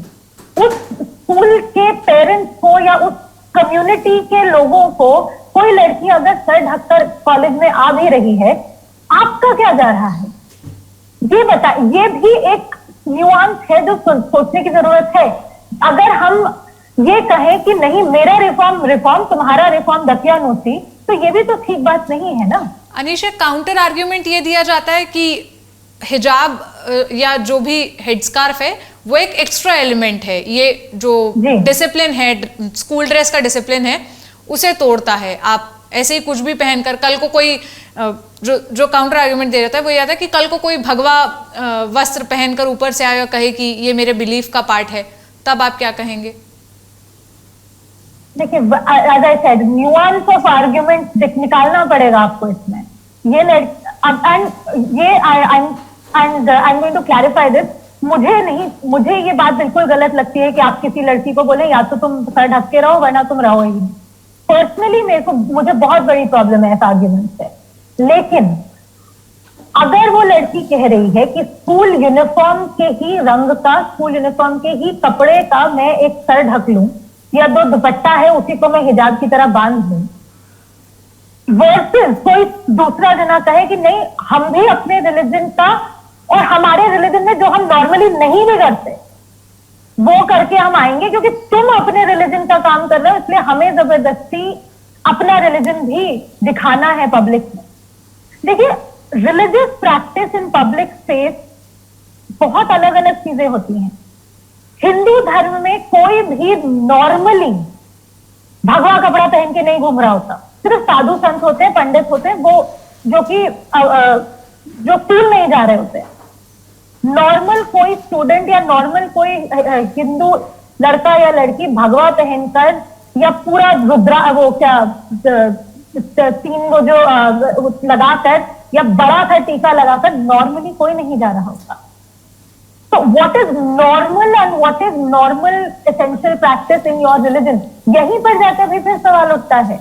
उस स्कूल के पेरेंट्स को या उस कम्युनिटी के लोगों को, कोई लड़की अगर सर ढककर कॉलेज में आ भी रही है, आपका क्या जा रहा है? ये बता, ये भी एक न्यूआंस है जो सोचने की जरूरत है। अगर हम ये कहें कि नहीं, मेरा रिफॉर्म तुम्हारा रिफॉर्म दकियानूसी, तो ये भी तो ठीक बात नहीं है ना। अनीशा, काउंटर आर्ग्यूमेंट ये दिया जाता है कि हिजाब या जो भी हेडस्कार्फ है वो एक एक्स्ट्रा एलिमेंट है, ये जो डिसिप्लिन है, स्कूल ड्रेस का डिसिप्लिन है, उसे तोड़ता है। आप ऐसे ही कुछ भी पहनकर, कल को कोई जो काउंटर आर्ग्यूमेंट दे जाता है वो ये आता है कि कल को कोई भगवा वस्त्र पहनकर ऊपर से आया कहे कि ये मेरे बिलीफ का पार्ट है, तब आप क्या कहेंगे? देखिए, as I said, nuance of argument निकालना पड़ेगा आपको इसमें। ये I am going to clarify this. मुझे ये बात बिल्कुल गलत लगती है कि आप किसी लड़की को बोले या तो तुम सर ढक के रहो वरना तुम रहो ही नहीं। पर्सनली मुझे बहुत बड़ी प्रॉब्लम है इस आर्ग्यूमेंट से। लेकिन अगर वो लड़की कह रही है कि स्कूल यूनिफॉर्म के ही रंग का, स्कूल यूनिफॉर्म के ही कपड़े का मैं एक सर ढक लूं, या दो दुपट्टा है उसी को मैं हिजाब की तरह बांध लूं, वर्सेस कोई दूसरा जना कहे कि नहीं, हम भी अपने रिलीजन का, और हमारे रिलीजन में जो हम नॉर्मली नहीं भी करते वो करके हम आएंगे, क्योंकि तुम अपने रिलीजन का काम कर रहे हो, इसलिए हमें जबरदस्ती अपना रिलीजन भी दिखाना है पब्लिक में। देखिए, religious practice in public space बहुत अलग अलग चीजें होती हैं। हिंदू धर्म में कोई भी नॉर्मली भगवा कपड़ा पहन के नहीं घूम रहा होता, सिर्फ साधु संत होते हैं, पंडित होते हैं, वो जो स्कूल नहीं जा रहे होते हैं। नॉर्मल कोई स्टूडेंट या नॉर्मल कोई हिंदू लड़का या लड़की भगवा पहनकर या पूरा रुद्रा, वो क्या, 3 वो जो लगाकर या बड़ा सा टीका लगाकर नॉर्मली कोई नहीं जा रहा होता। तो what is normal and what is normal essential practice in your religion, यहीं पर जाकर भी फिर सवाल उठता है।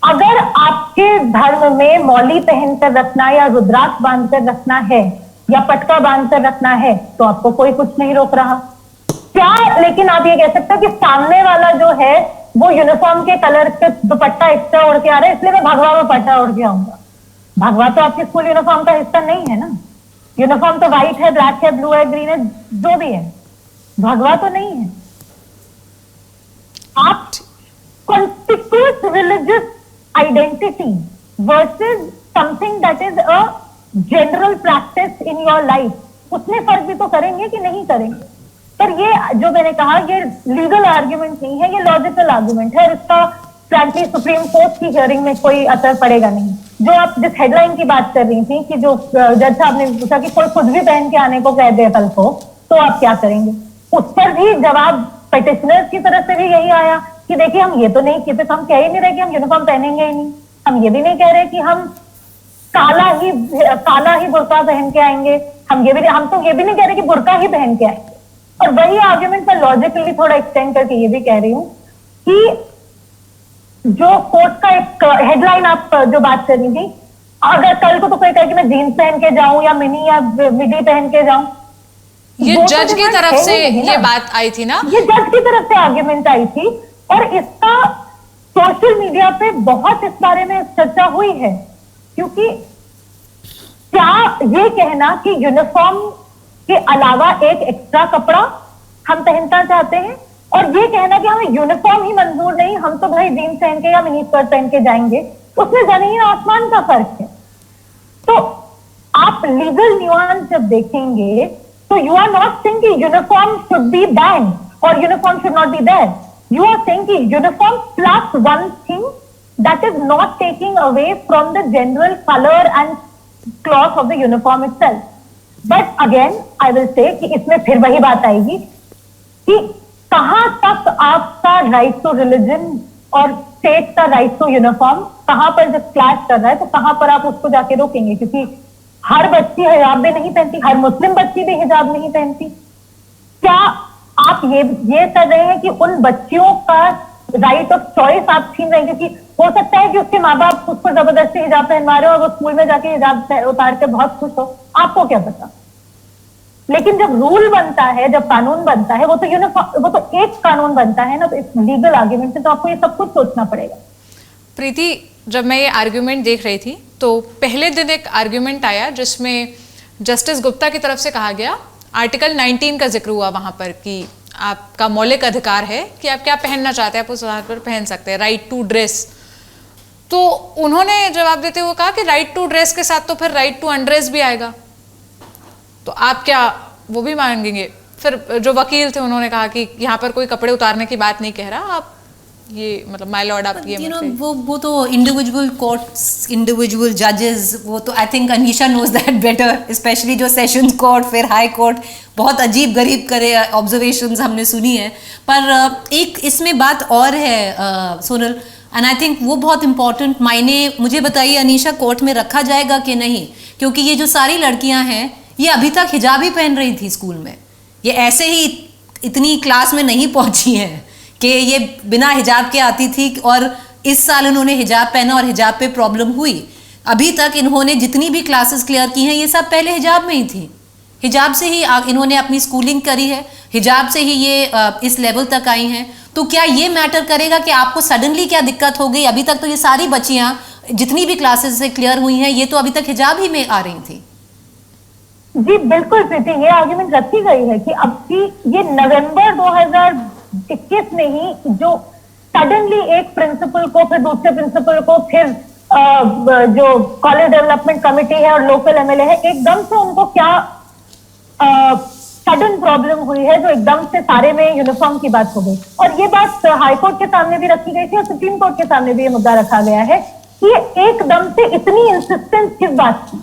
अगर आपके धर्म में मौली पहनकर रखना या रुद्राक्ष बांधकर रखना है या पटका बांधकर रखना है, तो आपको कोई कुछ नहीं रोक रहा क्या। लेकिन आप ये कह सकते हो कि सामने वाला जो है वो यूनिफॉर्म के कलर के दुपट्टा एक्स्ट्रा ओढ़ के आ रहा है, इसलिए मैं भगवा में पट्टा ओढ़ के आऊंगा। भगवा तो आपके स्कूल यूनिफॉर्म का हिस्सा नहीं है ना। यूनिफॉर्म तो व्हाइट है, ब्लैक है, ब्लू है, ग्रीन है, जो भी है, भगवा तो नहीं है। आप conspicuous religious identity versus something that is a general practice in your life, उसमें फर्क भी तो करेंगे कि नहीं करेंगे। पर ये जो मैंने कहा, ये लीगल आर्ग्यूमेंट नहीं है, ये लॉजिकल आर्ग्यूमेंट है, और इसका फ्रैंकली सुप्रीम कोर्ट की हियरिंग में कोई असर पड़ेगा नहीं। जो आप जिस हेडलाइन की बात कर रही थी कि जो जज साहब ने पूछा कि कोई कुछ भी पहन के आने को कह दे कल को, तो आप क्या करेंगे, उस पर भी जवाब पिटिशनर्स की तरफ से भी यही आया कि देखिए, हम ये तो नहीं कहते, हम कह ही नहीं रहे कि हम यूनिफॉर्म पहनेंगे ही नहीं, हम ये भी नहीं कह रहे कि हम काला ही बुर्का पहन के आएंगे, हम तो ये भी नहीं कह रहे कि बुर्का ही पहन के आएंगे। और वही आर्ग्यूमेंट मैं लॉजिकली थोड़ा एक्सटेंड करके ये भी कह रही हूँ कि जो कोर्ट का एक हेडलाइन आप जो बात कर रही थी, अगर कल को तो कोई कहे कि मैं जीन्स पहन के जाऊं या मिनी या मिडी पहन के जाऊं, ये जज की तरफ से ये बात आई थी ना, ये जज की तरफ से आर्ग्यूमेंट आई थी, और इसका सोशल मीडिया पे बहुत इस बारे में चर्चा हुई है, क्योंकि क्या ये कहना कि यूनिफॉर्म के अलावा एक एक्स्ट्रा कपड़ा हम पहनना चाहते हैं, और ये कहना कि हमें यूनिफॉर्म ही मंजूर नहीं, हम तो भाई जीन्स पहन के या मिनी स्कर्ट पहन के जाएंगे, उसमें जमीन आसमान का फर्क है। तो आप लीगल न्यूआंस जब देखेंगे तो यू आर नॉट सेइंग कि यूनिफॉर्म शुड बी बैन और uniform should not be there, you are saying कि uniform plus one thing that is not taking away from the general color and cloth of the uniform itself. But again, I will say कि इसमें फिर वही बात आएगी कि कहां तक आपका राइट टू रिलीजन और स्टेट का राइट टू यूनिफॉर्म कहां पर जब क्लैश कर रहा है, तो कहां पर आप उसको जाके रोकेंगे, क्योंकि हर बच्ची हिजाब भी नहीं पहनती, हर मुस्लिम बच्ची भी हिजाब नहीं पहनती। क्या आप ये कर रहे हैं कि उन बच्चियों का राइट ऑफ चॉइस आप छीन रहे हैं? क्योंकि हो सकता है कि उसके माँ बाप उसको जबरदस्ती हिजाब पहनवा रहे हो और वो स्कूल में जाके हिजाब उतार के बहुत खुश हो, आपको क्या पता। लेकिन जब रूल बनता है, जब कानून बनता है, वो तो एक कानून बनता है ना, तो इस लीगल आर्ग्यूमेंट से तो आपको ये सब कुछ सोचना पड़ेगा। प्रीति, जब मैं ये आर्ग्यूमेंट देख रही थी तो पहले दिन एक आर्ग्यूमेंट आया जिसमें जस्टिस गुप्ता की तरफ से कहा गया, आर्टिकल 19 का जिक्र हुआ वहां पर कि आपका मौलिक अधिकार है कि आप क्या पहनना चाहते हैं, आप उस आधार पर पहन सकते हैं, राइट टू ड्रेस। तो उन्होंने जवाब देते हुए कहा कि राइट टू ड्रेस के साथ तो फिर राइट टू अनड्रेस भी आएगा, तो आप क्या वो भी मांगेंगे? फिर जो वकील थे उन्होंने कहा कि यहाँ पर कोई कपड़े उतारने की बात नहीं कह रहा, आप ये मतलब माय लॉर्ड आप ये वो तो इंडिविजुअल कोर्ट्स, इंडिविजुअल जजेस, वो तो I think Anisha knows that better, specially जो सेशंस कोर्ट फिर हाई कोर्ट, बहुत अजीब गरीब करे ऑब्जर्वेशंस हमने सुनी है। पर एक इसमें बात और है सोनल, एंड आई थिंक वो बहुत इंपॉर्टेंट मायने, मुझे बताइए अनीशा, कोर्ट में रखा जाएगा कि नहीं? क्योंकि ये जो सारी लड़कियां हैं ये अभी तक हिजाब ही पहन रही थी स्कूल में, ये ऐसे ही इतनी क्लास में नहीं पहुंची हैं कि ये बिना हिजाब के आती थी, और इस साल इन्होंने हिजाब पहना और हिजाब पे प्रॉब्लम हुई। अभी तक इन्होंने जितनी भी क्लासेस क्लियर की हैं ये सब पहले हिजाब में ही थी, हिजाब से ही इन्होंने अपनी स्कूलिंग करी है, हिजाब से ही ये इस लेवल तक आई हैं। तो क्या ये मैटर करेगा कि आपको सडनली क्या दिक्कत हो गई? अभी तक तो ये सारी बच्चियां जितनी भी क्लासेस से क्लियर हुई हैं ये तो अभी तक हिजाब ही में आ रही थी। जी बिल्कुल प्रीति, ये आर्ग्यूमेंट रखी गई है कि अब की ये नवंबर 2021 में ही जो सडनली एक प्रिंसिपल को, फिर दूसरे प्रिंसिपल को, फिर जो कॉलेज डेवलपमेंट कमेटी है और लोकल एमएलए है, एकदम से उनको क्या सडन प्रॉब्लम हुई है जो एकदम से सारे में यूनिफॉर्म की बात हो गई। और ये बात हाईकोर्ट के सामने भी रखी गई थी और सुप्रीम कोर्ट के सामने भी ये मुद्दा रखा गया है कि एकदम से इतनी इंसिस्टेंस किस बात की,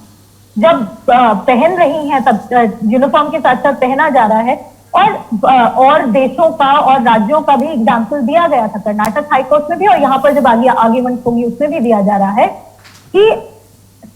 जब पहन रही हैं तब यूनिफॉर्म के साथ साथ पहना जा रहा है। और देशों का और राज्यों का भी एग्जाम्पल दिया गया था, कर्नाटक हाईकोर्ट में भी, और यहाँ पर जब आगे आर्ग्यूमेंट होगी उसमें भी दिया जा रहा है कि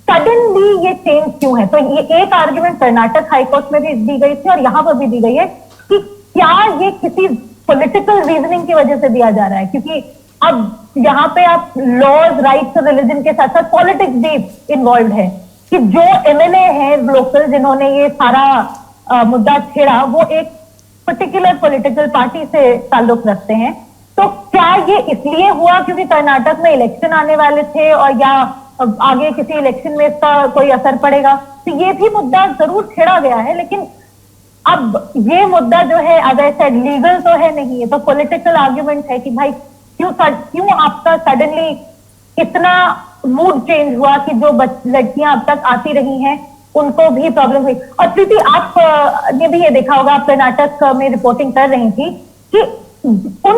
सडनली ये चेंज क्यों है। तो ये एक आर्ग्यूमेंट कर्नाटक हाईकोर्ट में भी दी गई थी और यहाँ पर भी दी गई है कि क्या ये किसी पॉलिटिकल रीजनिंग की वजह से दिया जा रहा है, क्योंकि अब यहाँ पे आप लॉज, राइट्स और रिलीजन के साथ साथ पॉलिटिक्स भी इन्वॉल्व है कि जो एमएलए हैं लोकल जिन्होंने ये सारा मुद्दा छेड़ा वो एक पर्टिकुलर पॉलिटिकल पार्टी से ताल्लुक रखते हैं। तो क्या ये इसलिए हुआ क्योंकि कर्नाटक में इलेक्शन आने वाले थे और या आगे किसी इलेक्शन में इसका कोई असर पड़ेगा? तो ये भी मुद्दा जरूर छेड़ा गया है, लेकिन अब ये मुद्दा जो है अगर शायद लीगल तो है नहीं, ये तो पॉलिटिकल आर्ग्यूमेंट है कि भाई क्यों आपका सडनली इतना मूड चेंज हुआ कि जो लड़कियां अब तक आती रही हैं उनको भी प्रॉब्लम हुई। और प्रीति, आप ने भी ये देखा होगा, आप कर्नाटक में रिपोर्टिंग कर रही थी कि उन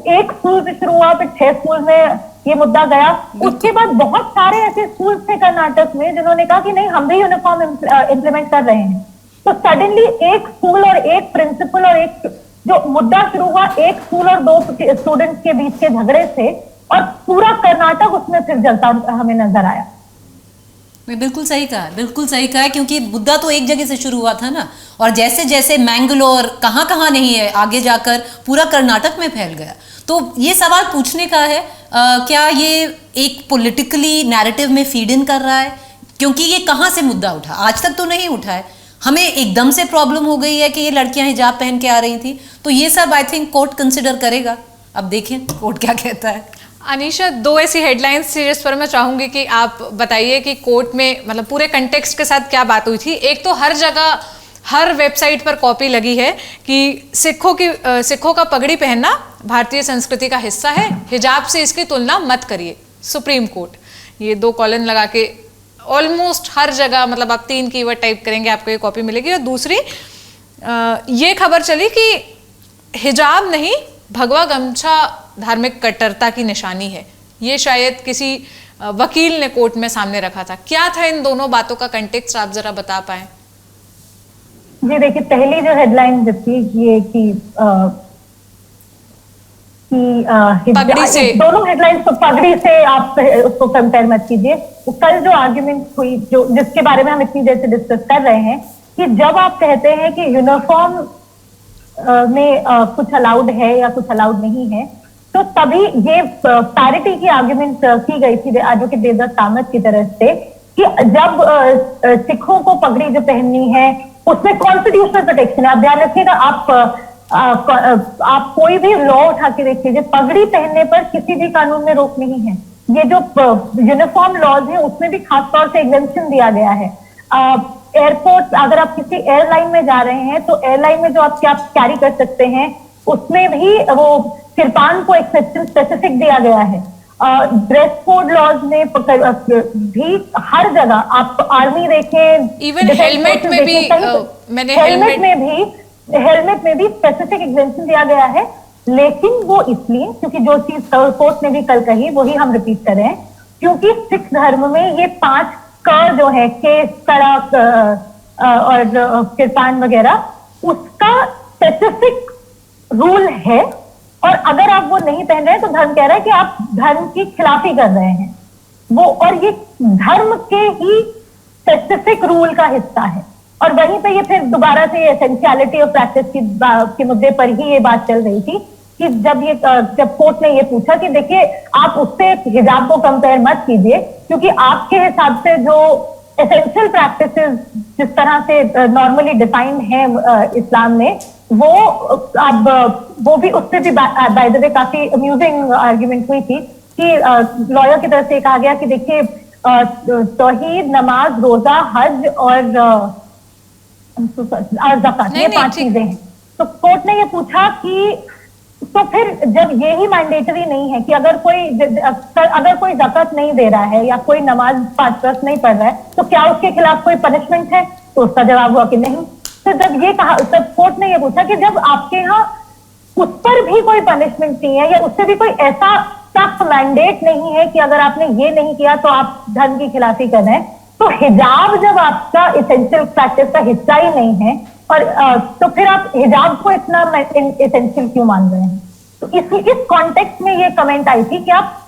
एक स्कूल से शुरू हुआ, फिर 6 स्कूल में ये मुद्दा गया, उसके बाद बहुत सारे ऐसे स्कूल थे कर्नाटक में जिन्होंने कहा कि नहीं, हम भी यूनिफॉर्म इम्प्लीमेंट कर रहे हैं। तो सडनली एक स्कूल और एक प्रिंसिपल और एक जो मुद्दा शुरू हुआ एक स्कूल और 2 स्टूडेंट्स के बीच के झगड़े से, और पूरा कर्नाटक उसमें फिर जलता हमें नजर आया। बिल्कुल सही कहा, बिल्कुल सही कहा, क्योंकि मुद्दा तो एक जगह से शुरू हुआ था ना, और जैसे जैसे मैंगलोर कहाँ नहीं है आगे जाकर पूरा कर्नाटक में फैल गया। तो ये सवाल पूछने का है, क्या ये एक पॉलिटिकली नैरेटिव में फीड इन कर रहा है? क्योंकि ये कहाँ से मुद्दा उठा, आज तक तो नहीं उठा है, हमें एकदम से प्रॉब्लम हो गई है कि ये लड़कियां हिजाब पहन के आ रही थी। तो ये सब आई थिंक कोर्ट कंसिडर करेगा, अब देखें कोर्ट क्या कहता है। अनीशा, दो ऐसी हेडलाइंस थी जिस पर मैं चाहूंगी कि आप बताइए कि कोर्ट में मतलब पूरे कंटेक्स्ट के साथ क्या बात हुई थी। एक तो हर जगह हर वेबसाइट पर कॉपी लगी है कि सिखों का पगड़ी पहनना भारतीय संस्कृति का हिस्सा है, हिजाब से इसकी तुलना मत करिए, सुप्रीम कोर्ट। ये दो कॉलन लगा के ऑलमोस्ट हर जगह, मतलब आप 3 कीवर्ड टाइप करेंगे आपको ये कॉपी मिलेगी। और दूसरी ये खबर चली कि हिजाब नहीं भगवा गमछा धार्मिक कट्टरता की निशानी है। ये शायद किसी वकील ने कोर्ट में सामने रखा था। क्या था इन दोनों बातों का कंटेक्स्ट, आप जरा बता पाए? जी देखिए, पहली जो हेडलाइन जो थी ये कि पगड़ी से, दोनों हेडलाइंस तो पगड़ी से आप उसको कंपेयर मत कीजिए। कल जो आर्ग्यूमेंट हुई, जो जिसके बारे में हम इतनी देर से डिस्कस कर रहे हैं, कि जब आप कहते हैं कि यूनिफॉर्म में कुछ अलाउड है या कुछ अलाउड नहीं है, तो तभी ये पैरिटी की आर्ग्यूमेंट की गई थी एडवोकेट देवदत्त कामत की तरफ से कि जब सिखों को पगड़ी जो पहननी है उसमें कॉन्स्टिट्यूशनल प्रोटेक्शन है। आप ध्यान रखिएगा, आप कोई भी लॉ उठा के देख लीजिए, पगड़ी पहनने पर किसी भी कानून में रोक नहीं है। ये जो यूनिफॉर्म लॉज है उसमें भी खासतौर से एग्जेम्पशन दिया गया है। एयरपोर्ट, अगर आप किसी एयरलाइन में जा रहे हैं तो एयरलाइन में जो आप क्या कैरी कर सकते हैं उसमें भी वो किरपान को एक्सेप्शन स्पेसिफिक दिया गया है। ड्रेस कोड लॉज में भी हर जगह आप आर्मी देखें, इवन हेलमेट में भी मैंने हेलमेट में भी स्पेसिफिक एग्जेम्पशन दिया गया है। लेकिन वो इसलिए क्योंकि जो चीज कोर्ट ने भी कल कही वही हम रिपीट कर रहे हैं, क्योंकि सिख धर्म में ये 5 क जो है, केस, कड़क और किरपान वगैरह, उसका स्पेसिफिक रूल है। और अगर आप वो नहीं पहन रहे हैं तो धर्म कह रहा है कि आप धर्म की खिलाफी कर रहे हैं वो, और ये धर्म के ही स्पेसिफिक रूल का हिस्सा है। और वहीं पे ये फिर दोबारा से एसेंशियलिटी ऑफ प्रैक्टिस के मुद्दे पर ही ये बात चल रही थी कि जब कोर्ट ने ये पूछा कि देखिए आप उससे हिजाब को कंपेयर मत कीजिए, क्योंकि आपके हिसाब से जो एसेंशियल प्रैक्टिसेस जिस तरह से नॉर्मली डिफाइंड है इस्लाम में, वो भी उससे भी बाय द वे काफी अम्यूजिंग आर्ग्यूमेंट हुई थी कि लॉयर की तरफ से कहा गया कि देखिए तौहीद, नमाज, रोजा, हज और ज़कात, ये 5 चीजें हैं। तो कोर्ट ने ये पूछा कि तो फिर जब ये ही मैंडेटरी नहीं है कि अगर कोई ज़कात नहीं दे रहा है या कोई नमाज 5 वक्त नहीं पढ़ रहा है तो क्या उसके खिलाफ कोई पनिशमेंट है? तो उसका जवाब हुआ कि नहीं। तो जब कोर्ट ने ये पूछा कि जब आपके यहाँ उस पर भी कोई पनिशमेंट नहीं है या उससे भी कोई ऐसा सख्त मैंडेट नहीं है कि अगर आपने ये नहीं किया तो आप धर्म की खिलाफी कर रहे हैं, तो हिजाब जब आपका एसेंशियल प्रैक्टिस का हिस्सा ही नहीं है और तो फिर आप हिजाब को इतना एसेंशियल क्यों मान रहे हैं? तो इस कॉन्टेक्स्ट में ये कमेंट आई थी कि आप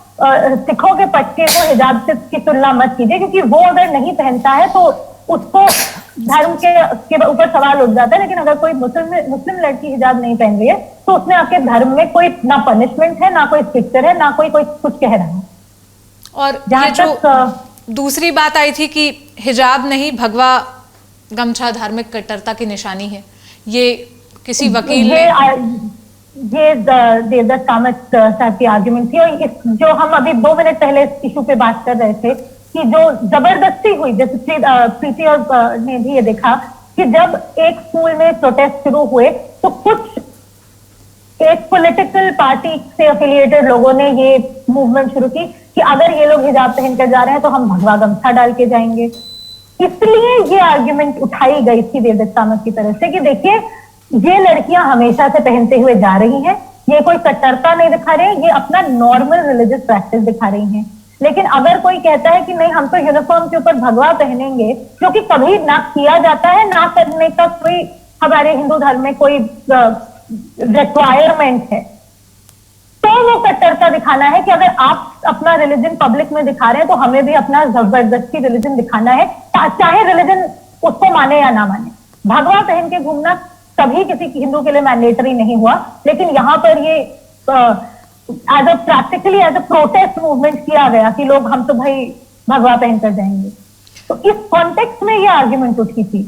सिखों के पटके को हिजाब से की तुलना मत कीजिए, क्योंकि वो अगर नहीं पहनता है तो उसको धर्म के ऊपर सवाल उठ जाता है। लेकिन अगर कोई मुस्लिम लड़की हिजाब नहीं पहन रही है तो उसमें आपके धर्म में कोई ना पनिशमेंट है, ना कोई स्ट्रिक्चर है, ना कोई कुछ कह रहा है। और ये जो दूसरी बात आई थी कि हिजाब नहीं भगवा गमछा धार्मिक कट्टरता की निशानी है, ये किसी वकील ने, ये देवदत्त कामत साहब की आर्ग्यूमेंट थी। और जो हम अभी 2 मिनट पहले इस इशू पे बात कर रहे थे कि जो जबरदस्ती हुई, जैसे प्रीति और ने भी ये देखा कि जब एक स्कूल में प्रोटेस्ट शुरू हुए तो एक पॉलिटिकल पार्टी से एफिलिएटेड लोगों ने ये मूवमेंट शुरू की कि अगर ये लोग हिजाब पहनकर जा रहे हैं तो हम भगवा गमछा डाल के जाएंगे। इसलिए ये आर्ग्यूमेंट उठाई गई थी देवदत्त कामत की तरफ से कि देखिए ये लड़कियां हमेशा से पहनते हुए जा रही हैं, ये कोई कट्टरता नहीं दिखा रहे हैं, ये अपना नॉर्मल रिलीजियस प्रैक्टिस दिखा रही हैं। लेकिन अगर कोई कहता है कि नहीं हम तो यूनिफॉर्म के ऊपर भगवा पहनेंगे, क्योंकि कभी ना किया जाता है, ना करने का कोई हमारे हिंदू धर्म में कोई रिक्वायरमेंट है, तो वो कट्टरता दिखाना है कि अगर आप अपना रिलीजन पब्लिक में दिखा रहे हैं तो हमें भी अपना जबरदस्ती रिलीजन दिखाना है, चाहे रिलीजन उसको माने या ना माने। भगवा पहन के घूमना कभी किसी हिंदू के लिए मैंडेटरी नहीं हुआ, लेकिन यहाँ पर ये practically as a protest movement किया गया कि लोग हम तो भाई भगवा पहनकर जाएंगे। तो इस कॉन्टेक्स्ट में ये आर्ग्यूमेंट उठी थी।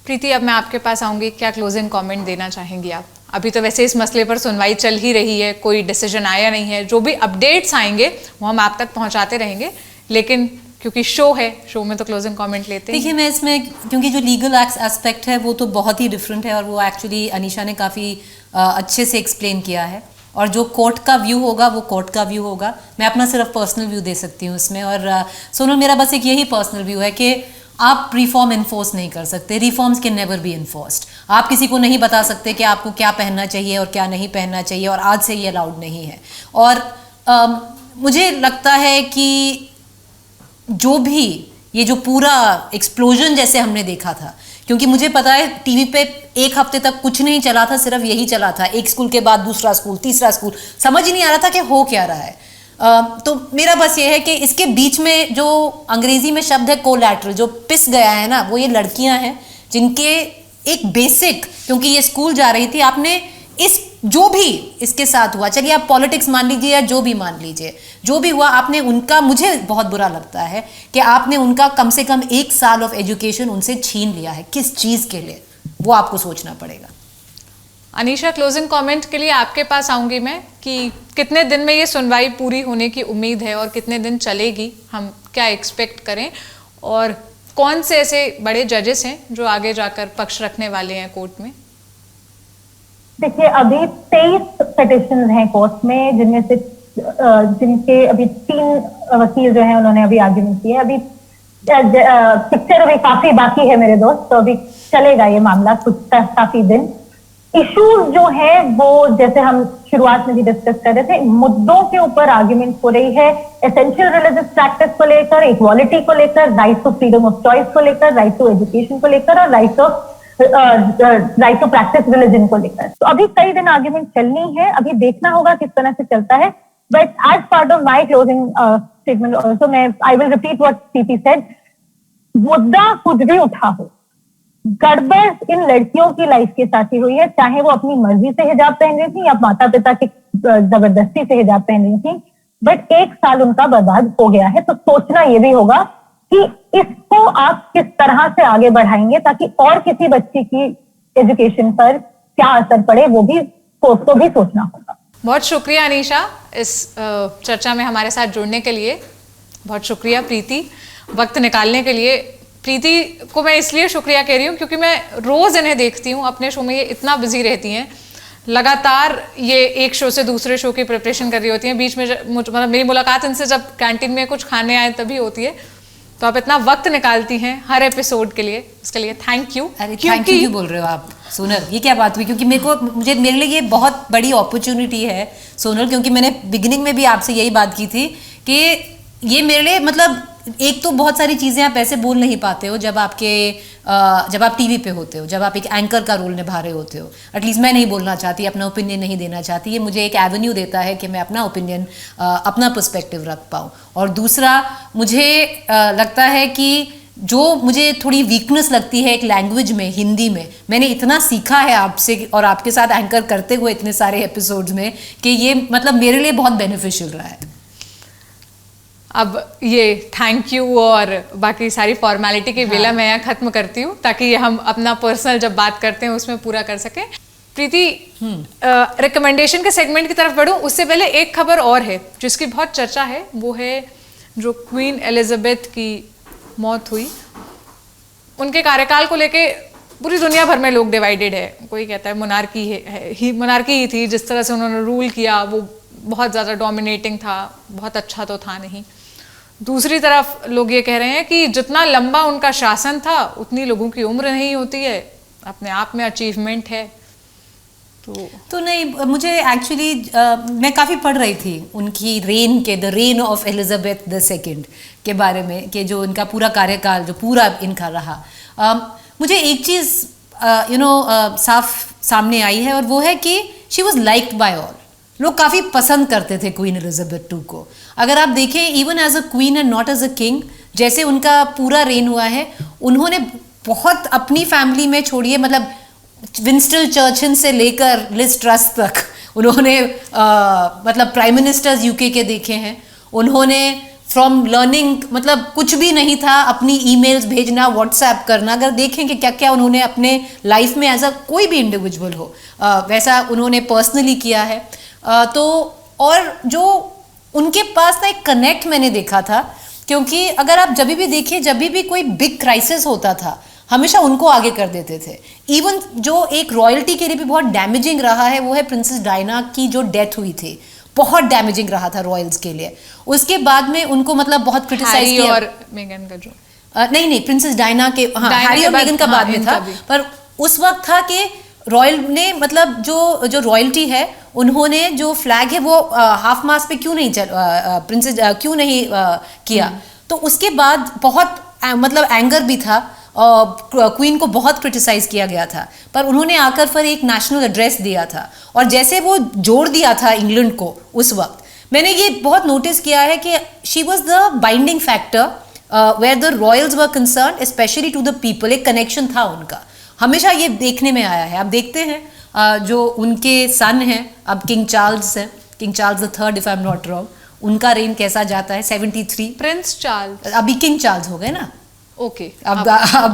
प्रीति, अब मैं आपके पास आऊंगी, क्या क्लोजिंग कमेंट देना चाहेंगी आप? अभी तो वैसे इस मसले पर सुनवाई चल ही रही है, कोई डिसीजन आया नहीं है। जो भी अपडेट्स आएंगे वो हम आप तक पहुंचाते रहेंगे, लेकिन क्योंकि शो है, शो में तो क्लोजिंग कमेंट लेते हैं। देखिए, मैं इसमें क्योंकि जो लीगल एस्पेक्ट है वो तो बहुत ही डिफरेंट है, और वो एक्चुअली अनीशा ने काफ़ी अच्छे से एक्सप्लेन किया है, और जो कोर्ट का व्यू होगा वो कोर्ट का व्यू होगा। मैं अपना सिर्फ पर्सनल व्यू दे सकती हूँ इसमें। और सोनल, मेरा बस एक यही पर्सनल व्यू है कि आप रिफॉर्म इन्फोर्स नहीं कर सकते। Reforms can never be enforced. आप किसी को नहीं बता सकते कि आपको क्या पहनना चाहिए और क्या नहीं पहनना चाहिए, और आज से ये अलाउड नहीं है। और मुझे लगता है कि जो भी ये जो पूरा एक्सप्लोजन जैसे हमने देखा था, क्योंकि मुझे पता है टीवी पे एक हफ्ते तक कुछ नहीं चला था, सिर्फ यही चला था, एक स्कूल के बाद दूसरा स्कूल, तीसरा स्कूल, समझ ही नहीं आ रहा था कि हो क्या रहा है। तो मेरा बस ये है कि इसके बीच में जो अंग्रेजी में शब्द है कोलैटरल, जो पिस गया है ना, वो ये लड़कियां हैं जिनके एक बेसिक, क्योंकि ये स्कूल जा रही थी, आपने इस जो भी इसके साथ हुआ, चलिए आप पॉलिटिक्स मान लीजिए या जो भी मान लीजिए, जो भी हुआ, आपने उनका, मुझे बहुत बुरा लगता है कि आपने उनका कम से कम 1 साल ऑफ एजुकेशन उनसे छीन लिया है। किस चीज के लिए, वो आपको सोचना पड़ेगा। अनीशा, क्लोजिंग कमेंट के लिए आपके पास आऊंगी मैं कि कितने दिन में ये सुनवाई पूरी होने की उम्मीद है और कितने दिन चलेगी, हम क्या एक्सपेक्ट करें, और कौन से ऐसे बड़े जजेस हैं जो आगे जाकर पक्ष रखने वाले हैं कोर्ट में? देखिए, अभी 23 पिटिशन हैं कोर्ट में, जिनमें से जिनके अभी 3 वकील जो हैं उन्होंने अभी आर्ग्यूमेंट किया है। अभी पिक्चर अभी काफी बाकी है मेरे दोस्त, तो अभी चलेगा ये मामला काफी दिन। इश्यूज जो है वो, जैसे हम शुरुआत में भी डिस्कस कर रहे थे, मुद्दों के ऊपर आर्ग्यूमेंट हो रही है। एसेंशियल रिलीजियस प्रैक्टिस को लेकर, इक्वालिटी को लेकर, right to freedom of choice को लेकर, राइट टू एजुकेशन को लेकर, और राइट टू प्रैक्टिस रिलीजन को लेकर। तो अभी कई दिन आर्ग्यूमेंट चलनी है, अभी देखना होगा किस तरह से चलता है। But as part of my closing statement also, I will repeat what Preeti said, मुद्दा कुछ भी उठा हो, गड़बड़ इन लड़कियों की लाइफ के साथ ही हुई है, चाहे वो अपनी मर्जी से हिजाब पहन रही थी या माता पिता की जबरदस्ती से हिजाब पहन रही थी, बट 1 साल उनका बर्बाद हो गया है। तो सोचना ये भी होगा कि इसको आप किस तरह से आगे बढ़ाएंगे ताकि और किसी बच्चे की एजुकेशन पर क्या असर पड़े, वो भी कोर्ट को भी सोचना होगा। बहुत शुक्रिया अनीशा, इस चर्चा में हमारे साथ जुड़ने के लिए। बहुत शुक्रिया प्रीति, वक्त निकालने के लिए। प्रीति को मैं इसलिए शुक्रिया कह रही हूँ क्योंकि मैं रोज इन्हें देखती हूँ अपने शो में, ये इतना बिजी रहती हैं, लगातार ये एक शो से दूसरे शो की प्रिपरेशन कर रही होती हैं। बीच में मतलब मेरी मुलाकात इनसे जब कैंटीन में कुछ खाने आए तभी होती है, तो आप इतना वक्त निकालती हैं हर एपिसोड के लिए, उसके लिए थैंक यू। अरे थैंक यू क्यों बोल रहे हो आप सोनल, ये क्या बात हुई? क्योंकि मेरे लिए ये बहुत बड़ी अपॉर्चुनिटी है सोनल, क्योंकि मैंने बिगिनिंग में भी आपसे यही बात की थी कि ये मेरे लिए, मतलब एक तो बहुत सारी चीज़ें आप ऐसे बोल नहीं पाते हो जब आप टीवी पे होते हो, जब आप एक एंकर का रोल निभा रहे होते हो। एटलीस्ट मैं नहीं बोलना चाहती, अपना ओपिनियन नहीं देना चाहती, ये मुझे एक एवेन्यू देता है कि मैं अपना ओपिनियन, अपना पर्सपेक्टिव रख पाऊँ। और दूसरा, मुझे लगता है कि जो मुझे थोड़ी वीकनेस लगती है एक लैंग्वेज में, हिंदी में, मैंने इतना सीखा है आपसे और आपके साथ एंकर करते हुए इतने सारे एपिसोड्स में कि ये मतलब मेरे लिए बहुत बेनिफिशियल रहा है। अब ये थैंक यू और बाकी सारी फॉर्मेलिटी की बेला मैं यहाँ खत्म करती हूँ ताकि ये हम अपना पर्सनल जब बात करते हैं उसमें पूरा कर सकें। प्रीति, रिकमेंडेशन के सेगमेंट की तरफ बढ़ूँ उससे पहले एक खबर और है जिसकी बहुत चर्चा है, वो है जो क्वीन एलिजाबेथ की मौत हुई, उनके कार्यकाल को लेके पूरी दुनिया भर में लोग डिवाइडेड है। कोई कहता है मोनार्की ही थी, जिस तरह से उन्होंने रूल किया वो बहुत ज़्यादा डोमिनेटिंग था, बहुत अच्छा तो था नहीं। दूसरी तरफ लोग ये कह रहे हैं कि जितना लंबा उनका शासन था उतनी लोगों की उम्र नहीं होती है, अपने आप में अचीवमेंट है। तो नहीं, मुझे एक्चुअली मैं काफ़ी पढ़ रही थी उनकी the rain of Elizabeth II के बारे में, कि जो इनका पूरा कार्यकाल जो पूरा इनका रहा, मुझे एक चीज़ साफ सामने आई है, और वो है कि she was liked by all. लोग काफ़ी पसंद करते थे क्वीन एलिजाबेथ II को। अगर आप देखें, even as a queen and not as a king, जैसे उनका पूरा रेन हुआ है, उन्होंने बहुत अपनी फैमिली में छोड़िए, मतलब विंस्टन चर्चिल से लेकर लिज ट्रस तक उन्होंने मतलब प्राइम मिनिस्टर्स यूके के देखे हैं, उन्होंने फ्रॉम लर्निंग, मतलब कुछ भी नहीं था, अपनी ईमेल्स भेजना, व्हाट्सएप करना। अगर देखें कि क्या क्या उन्होंने अपने लाइफ में एज अ कोई भी इंडिविजुअल हो वैसा उन्होंने पर्सनली किया है। तो और जो उनके पास ना एक कनेक्ट मैंने देखा था, क्योंकि अगर आप जब भी देखिए, जब भी कोई बिग क्राइसिस होता था हमेशा उनको आगे कर देते थे। इवन जो एक रॉयल्टी के लिए भी बहुत डैमेजिंग रहा है वो है प्रिंसेस डायना की जो डेथ हुई थी, बहुत डैमेजिंग रहा था रॉयल्स के लिए। उसके बाद में उनको मतलब बहुत क्रिटिसाइज किया। और मेगन का जो नहीं प्रिंसेस डायना के, हाँ हैरी और मेगन का बाद में था, पर उस वक्त था कि रॉयल ने मतलब जो रॉयल्टी है उन्होंने जो फ्लैग है वो हाफ मास्ट पे क्यों नहीं प्रिंसेस क्यों नहीं किया। तो उसके बाद बहुत मतलब एंगर भी था, क्वीन को बहुत क्रिटिसाइज किया गया था, पर उन्होंने आकर फिर एक नेशनल एड्रेस दिया था और जैसे वो जोड़ दिया था इंग्लैंड को उस वक्त, मैंने ये बहुत नोटिस किया है कि she was the binding factor where the royals were concern, specially to the people. एक कनेक्शन था उनका, हमेशा ये देखने में आया है। आप देखते हैं जो उनके सन हैं अब किंग चार्ल्स हैं, king Charles the third if I am not wrong, उनका रेन कैसा जाता है 73। प्रिंस चार्ल्स अभी किंग चार्ल्स हो गए ना, ओके अब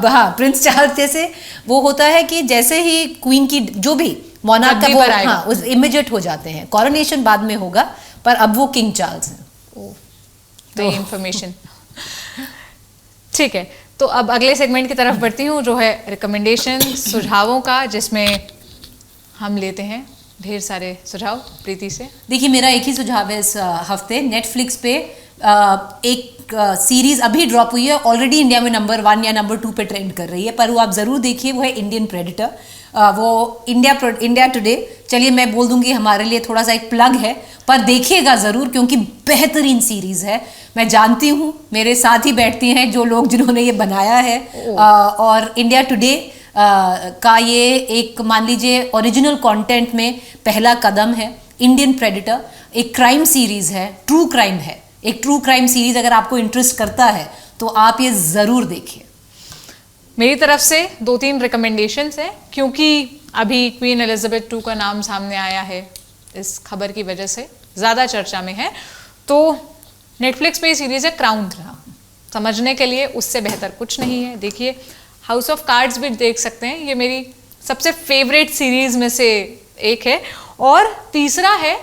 हाँ प्रिंस चार्ल्स जैसे वो होता है कि जैसे ही क्वीन की जो भी मोनार्क का वो हाँ उस इमीडिएट हो जाते हैं, कॉरोनेशन बाद में होगा, पर अब वो किंग चार्ल्स हैं। तो इंफॉर्मेशन ठीक है। तो अब अगले सेगमेंट की तरफ बढ़ती हूँ जो है रिकमेंडेशन सुझावों का, जिसमें हम लेते हैं ढेर सारे सुझाव प्रीति से। देखिए मेरा एक ही सुझाव है इस हफ्ते, नेटफ्लिक्स पे एक सीरीज अभी ड्रॉप हुई है, ऑलरेडी इंडिया में नंबर 1 या नंबर 2 पे ट्रेंड कर रही है, पर वो आप ज़रूर देखिए, वो है इंडियन प्रेडिटर। वो इंडिया टुडे, चलिए मैं बोल दूंगी हमारे लिए थोड़ा सा एक प्लग है, पर देखिएगा ज़रूर क्योंकि बेहतरीन सीरीज़ है। मैं जानती हूँ मेरे साथ ही बैठती हैं जो लोग जिन्होंने ये बनाया है, और इंडिया टुडे का ये एक मान लीजिए ओरिजिनल कंटेंट में पहला कदम है। इंडियन प्रेडिटर एक क्राइम सीरीज़ है, ट्रू क्राइम है, एक ट्रू क्राइम सीरीज अगर आपको इंटरेस्ट करता है तो आप ये ज़रूर देखिए। मेरी तरफ से 2-3 रिकमेंडेशंस हैं, क्योंकि अभी क्वीन एलिजाबेथ 2 का नाम सामने आया है, इस खबर की वजह से ज़्यादा चर्चा में है। तो नेटफ्लिक्स पे ये सीरीज़ है क्राउन, समझने के लिए उससे बेहतर कुछ नहीं है। देखिए हाउस ऑफ कार्ड्स भी देख सकते हैं, ये मेरी सबसे फेवरेट सीरीज़ में से एक है। और तीसरा है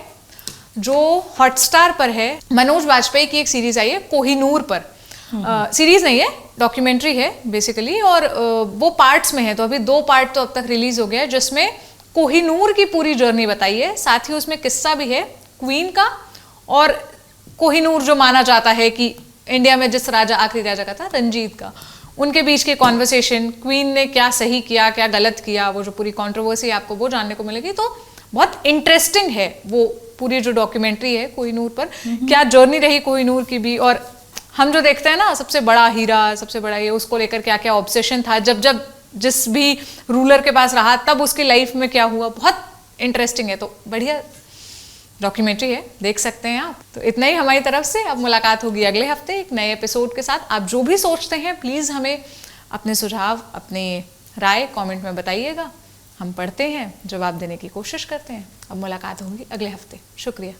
जो हॉटस्टार पर है, मनोज वाजपेयी की एक सीरीज आई है कोहिनूर पर। सीरीज नहीं है, डॉक्यूमेंट्री है बेसिकली, और वो पार्ट्स में है। तो अभी 2 पार्ट तो अब तक रिलीज हो गया है, जिसमें कोहिनूर की पूरी जर्नी बताई है, साथ ही उसमें किस्सा भी है क्वीन का, और कोहिनूर जो माना जाता है कि इंडिया में जिस राजा, आखिरी राजा का था रंजीत का, उनके बीच के कॉन्वर्सेशन, क्वीन ने क्या सही किया क्या गलत किया, वो जो पूरी कंट्रोवर्सी आपको वो जानने को मिलेगी। तो बहुत इंटरेस्टिंग है वो पूरी जो डॉक्यूमेंट्री है कोहिनूर पर, क्या जर्नी रही कोहिनूर की भी। और हम जो देखते हैं ना सबसे बड़ा हीरा, सबसे बड़ा ये, उसको लेकर क्या क्या ऑब्सेशन था, जब जब जिस भी रूलर के पास रहा तब उसकी लाइफ में क्या हुआ, बहुत इंटरेस्टिंग है। तो बढ़िया डॉक्यूमेंट्री है, देख सकते हैं आप। तो इतना ही हमारी तरफ से, अब मुलाकात होगी अगले हफ्ते एक नए एपिसोड के साथ। आप जो भी सोचते हैं प्लीज़ हमें अपने सुझाव, अपनी राय कमेंट में बताइएगा, हम पढ़ते हैं, जवाब देने की कोशिश करते हैं। अब मुलाकात होगी अगले हफ्ते। शुक्रिया।